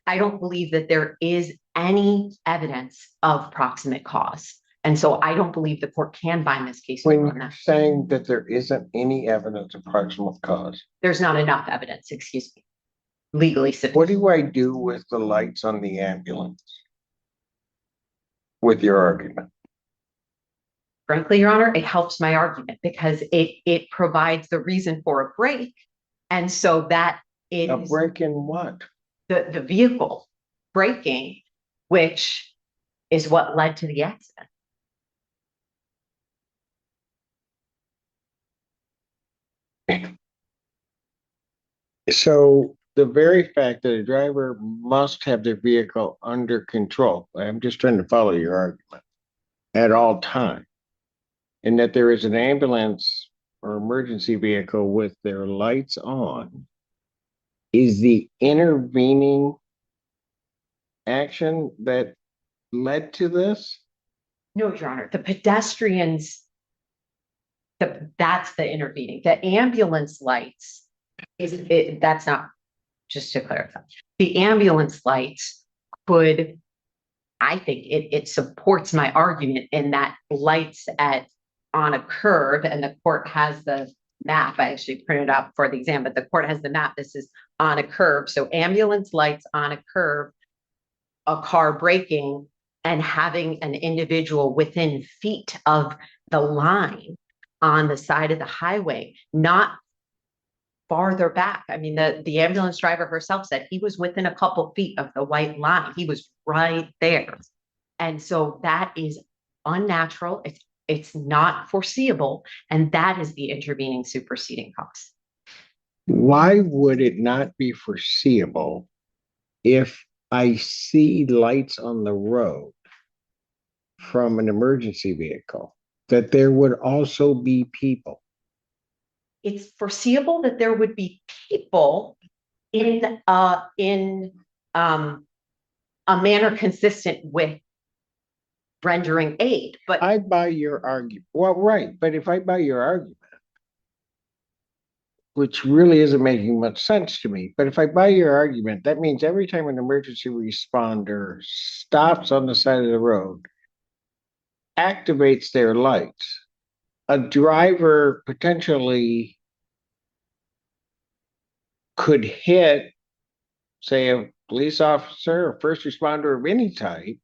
I don't believe that there is any evidence of proximate cause. And so I don't believe the court can bind this case. When you're saying that there isn't any evidence of proximate cause, There's not enough evidence, excuse me, legally sufficient. what do I do with the lights on the ambulance? With your argument? Frankly, Your Honor, it helps my argument because it provides the reason for a break. And so that is A break in what? the vehicle braking, which is what led to the accident. So the very fact that a driver must have their vehicle under control, I'm just trying to follow your argument, at all times. And that there is an ambulance or emergency vehicle with their lights on is the intervening action that led to this? No, Your Honor, the pedestrians, that's the intervening. The ambulance lights that's not, just to clarify. The ambulance lights could, I think it supports my argument in that lights on a curve, and the court has the map. I actually printed out for the exam, but the court has the map. This is on a curve. So ambulance lights on a curve, a car braking, and having an individual within feet of the line on the side of the highway, not farther back. I mean, the ambulance driver herself said he was within a couple feet of the white line. He was right there. And so that is unnatural. It's not foreseeable. And that is the intervening superseding cause. Why would it not be foreseeable if I see lights on the road from an emergency vehicle, that there would also be people? It's foreseeable that there would be people in a manner consistent with rendering aid, but I buy your argument. Well, right, but if I buy your argument, which really isn't making much sense to me, but if I buy your argument, that means every time an emergency responder stops on the side of the road, activates their lights, a driver potentially could hit, say, a police officer or first responder of any type,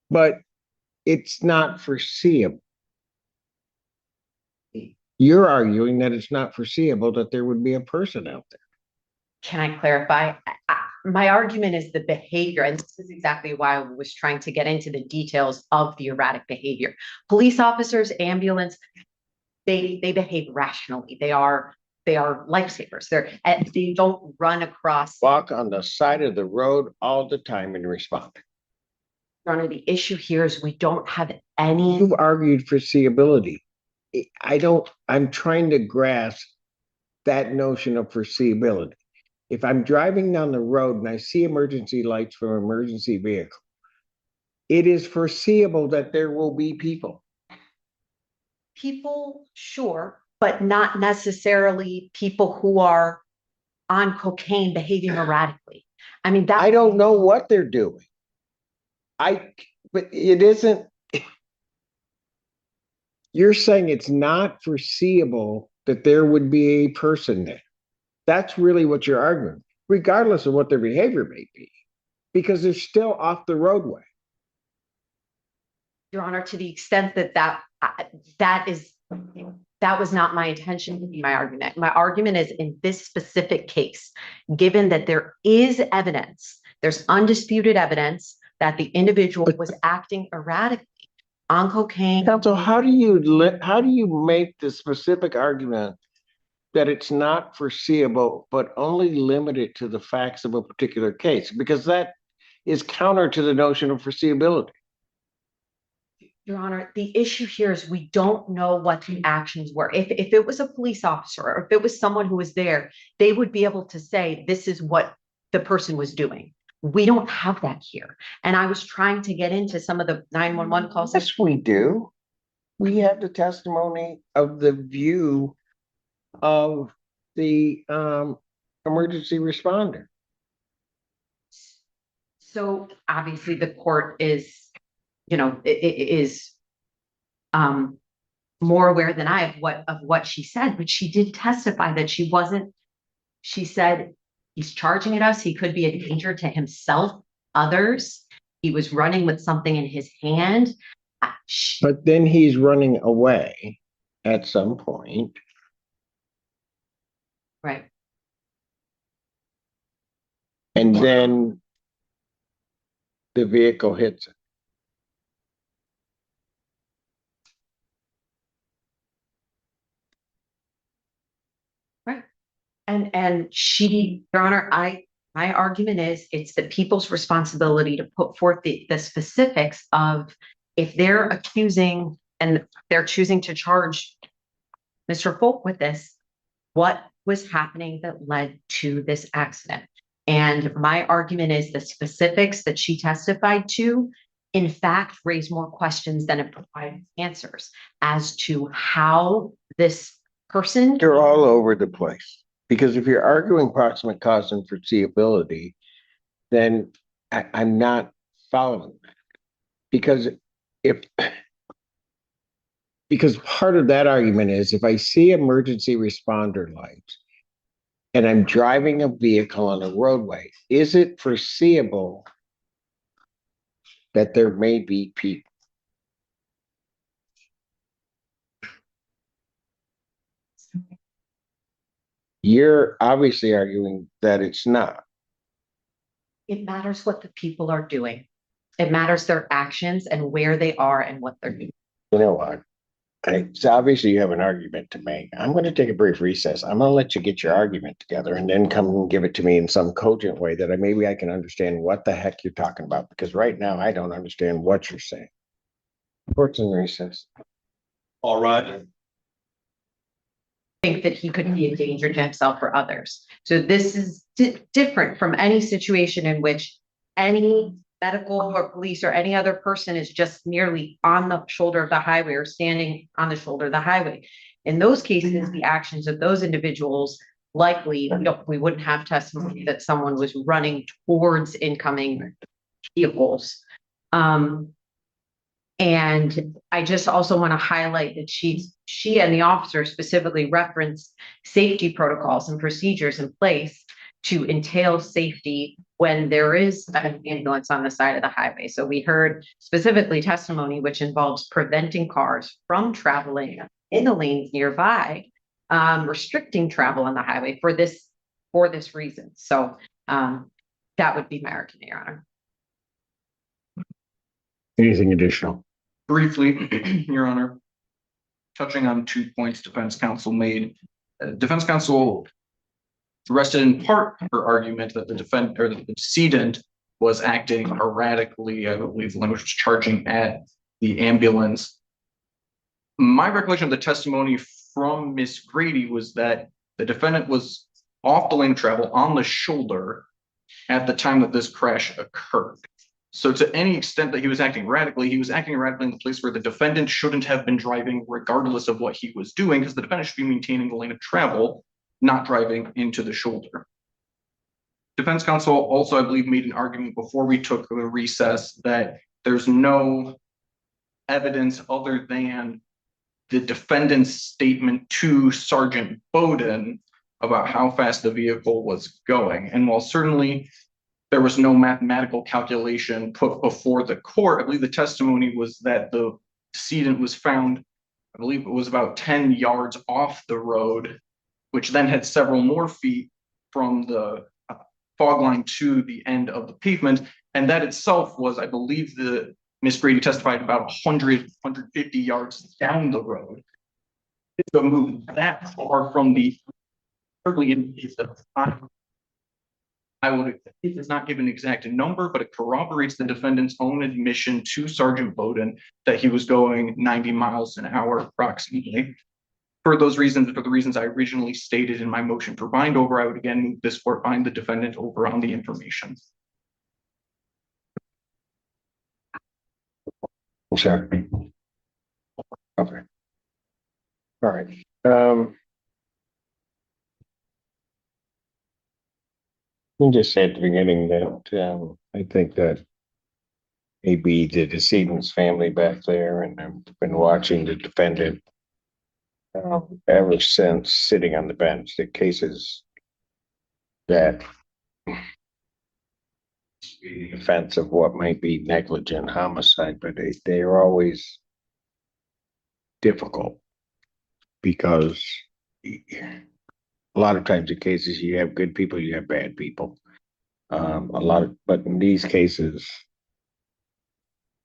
but it's not foreseeable. You're arguing that it's not foreseeable that there would be a person out there. can I clarify? my argument is the behavior, and this is exactly why I was trying to get into the details of the erratic behavior. Police officers, ambulance, they behave rationally. They are lifesavers. They don't run across. Walk on the side of the road all the time and respond. Your Honor, the issue here is we don't have any. You've argued foreseeability. I'm trying to grasp that notion of foreseeability. If I'm driving down the road and I see emergency lights from an emergency vehicle, it is foreseeable that there will be people. People, sure, but not necessarily people who are on cocaine behaving erratically. I mean, I don't know what they're doing. But it isn't. You're saying it's not foreseeable that there would be a person there. That's really what you're arguing, regardless of what their behavior may be, because they're still off the roadway. Your Honor, to the extent that was not my intention to be my argument. My argument is in this specific case, given that there is evidence, there's undisputed evidence that the individual was acting erratically on cocaine. Counsel, how do you make the specific argument that it's not foreseeable, but only limited to the facts of a particular case? Because that is counter to the notion of foreseeability. Your Honor, the issue here is we don't know what the actions were. If it was a police officer or if it was someone who was there, they would be able to say, this is what the person was doing. We don't have that here. And I was trying to get into some of the 911 calls. Yes, we do. We have the testimony of the view of the emergency responder. So obviously the court is, is more aware than I of what she said, but she did testify that she said he's charging at us. He could be a danger to himself, others. He was running with something in his hand. But then he's running away at some point. Right. And then the vehicle hits it. Right. And she, Your Honor, my argument is it's the people's responsibility to put forth the specifics of if they're accusing and they're choosing to charge Mr. Folk with this, what was happening that led to this accident. And my argument is the specifics that she testified to, in fact, raise more questions than it provides answers as to how this person. They're all over the place. Because if you're arguing proximate cause and foreseeability, then I'm not following that. Because part of that argument is if I see emergency responder lights and I'm driving a vehicle on a roadway, is it foreseeable that there may be people? You're obviously arguing that it's not. It matters what the people are doing. It matters their actions and where they are and what they're doing. You know what? So obviously you have an argument to make. I'm going to take a brief recess. I'm going to let you get your argument together and then come and give it to me in some cogent way that maybe I can understand what the heck you're talking about. Because right now I don't understand what you're saying. Court's in recess. All right. Think that he could be a danger to himself or others. So this is different from any situation in which any medical or police or any other person is just merely on the shoulder of the highway or standing on the shoulder of the highway. In those cases, the actions of those individuals likely, we wouldn't have testimony that someone was running towards incoming vehicles. And I just also want to highlight that she and the officer specifically referenced safety protocols and procedures in place to entail safety when there is an ambulance on the side of the highway. So we heard specifically testimony which involves preventing cars from traveling in the lanes nearby, restricting travel on the highway for this reason. So That would be my argument, Your Honor. Anything additional? Briefly, Your Honor, touching on 2 points defense counsel made. Defense counsel rested in part her argument that the defendant or the decedent was acting erratically. I believe the language was charging at the ambulance. My recollection of the testimony from Miss Grady was that the defendant was off the lane of travel on the shoulder at the time that this crash occurred. So to any extent that he was acting erratically in the place where the defendant shouldn't have been driving regardless of what he was doing, because the defendant should be maintaining the lane of travel, not driving into the shoulder. Defense counsel also, I believe, made an argument before we took the recess that there's no evidence other than the defendant's statement to Sergeant Bowden about how fast the vehicle was going. And while certainly there was no mathematical calculation put before the court, I believe the testimony was that the decedent was found, I believe it was about 10 yards off the road, which then had several more feet from the fog line to the end of the pavement. And that itself was, I believe, the Miss Grady testified about 150 yards down the road. To move that far from the certainly indicates that it does not give an exact number, but it corroborates the defendant's own admission to Sergeant Bowden that he was going 90 miles an hour approximately. For those reasons, for the reasons I originally stated in my motion for bind over, I would again move this court bind the defendant over on the information. Sure. Okay. All right. We just said at the beginning that I think that maybe the decedent's family back there, and I've been watching the defendant ever since sitting on the bench. The cases that defense of what might be negligent homicide, but they are always difficult because a lot of times in cases you have good people, you have bad people. But in these cases,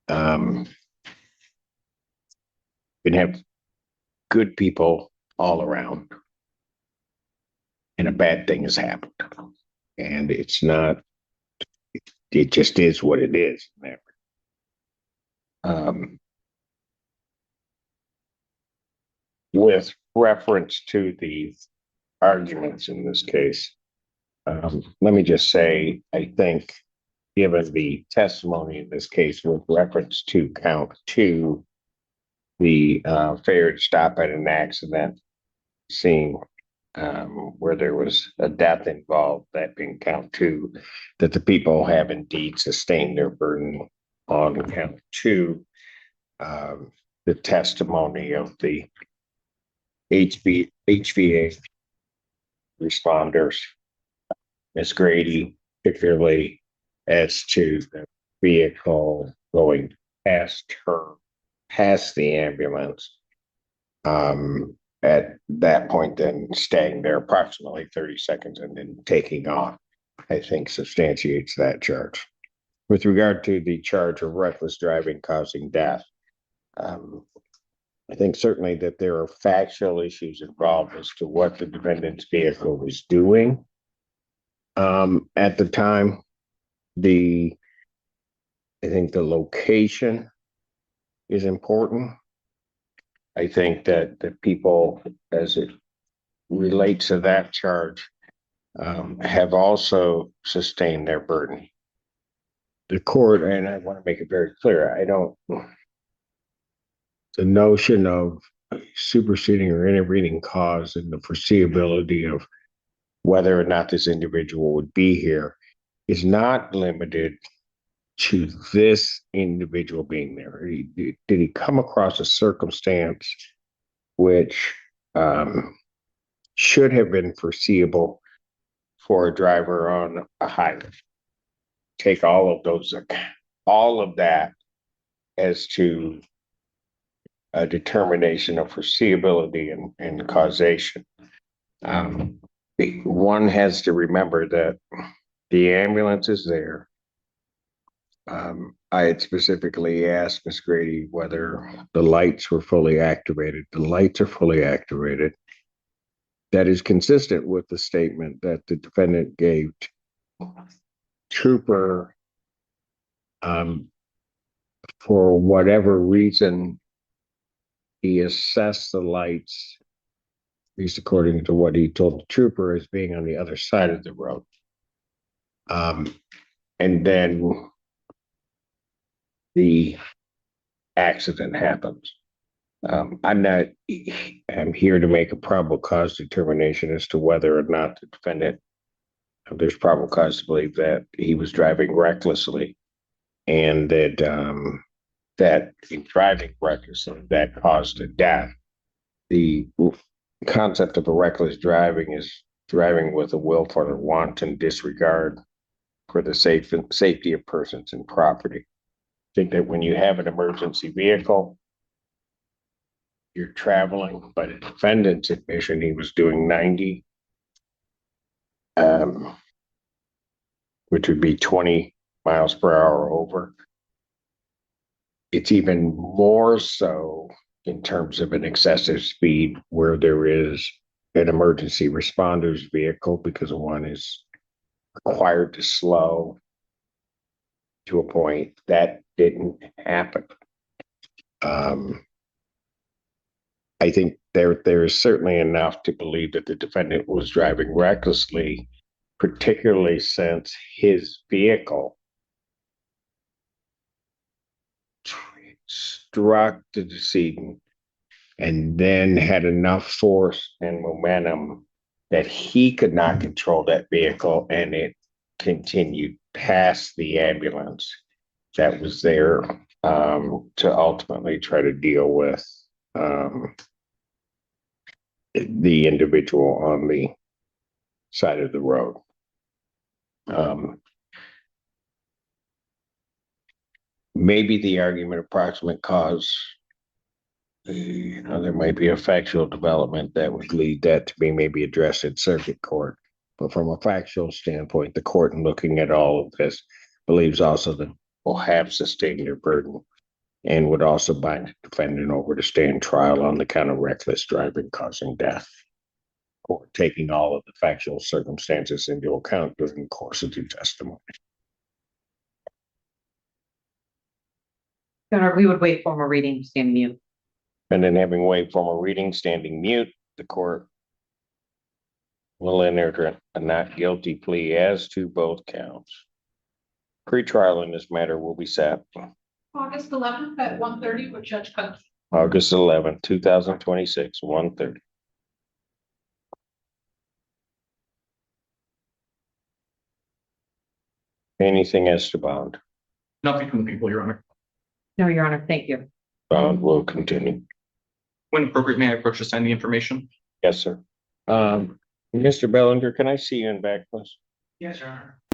you can have good people all around, and a bad thing has happened, and it's not. It just is what it is. With reference to the arguments in this case, let me just say, I think, given the testimony in this case with reference to count 2, the failure to stop at an accident scene where there was a death involved, that being count 2, that the people have indeed sustained their burden on count 2. The testimony of the HVA responders, Miss Grady, particularly as to the vehicle going past the ambulance. At that point, then staying there approximately 30 seconds and then taking off, I think substantiates that charge. With regard to the charge of reckless driving causing death, I think certainly that there are factual issues involved as to what the defendant's vehicle was doing at the time. I think the location is important. I think that the people, as it relates to that charge, have also sustained their burden. The court, and I want to make it very clear, the notion of superseding or intervening cause and the foreseeability of whether or not this individual would be here is not limited to this individual being there. Did he come across a circumstance which should have been foreseeable for a driver on a highway? Take all of that as to a determination of foreseeability and causation. One has to remember that The ambulance is there. I had specifically asked Miss Grady whether the lights were fully activated. The lights are fully activated. That is consistent with the statement that the defendant gave Trooper. For whatever reason, he assessed the lights, at least according to what he told the trooper, as being on the other side of the road. And then the accident happens. I'm here to make a probable cause determination as to whether or not the defendant, there's probable cause to believe that he was driving recklessly, and that in driving recklessly, that caused a death. The concept of a reckless driving is driving with a willful or wanton disregard for the safety of persons and property. I think that when you have an emergency vehicle, you're traveling, by the defendant's admission, he was doing 90, which would be 20 miles per hour over. It's even more so in terms of an excessive speed where there is an emergency responder's vehicle, because one is required to slow to a point that didn't happen. I think there is certainly enough to believe that the defendant was driving recklessly, particularly since his vehicle struck the decedent and then had enough force and momentum that he could not control that vehicle, and it continued past the ambulance that was there to ultimately try to deal with the individual on the side of the road. Maybe the argument of proximate cause, there might be a factual development that would lead that to be maybe addressed in circuit court. But from a factual standpoint, the court, in looking at all of this, believes also that will have sustained their burden and would also bind the defendant over to stand trial on the count of reckless driving causing death, or taking all of the factual circumstances into account during the course of the testimony. Gunnar, we would wait for a reading, stand mute. And then, having waived formal reading, standing mute, the court will enter a not guilty plea as to both counts. Pre-trial in this matter will be set August 11th at 1:30 with Judge Simpson. August 11th, 2026, 1:30. Anything else to bond? Nothing from the people, Your Honor. No, Your Honor, thank you. Bond will continue. When appropriate, may I approach to sign the information? Yes, sir. Mr. Bellinger, can I see you in back, please? Yes, Your Honor.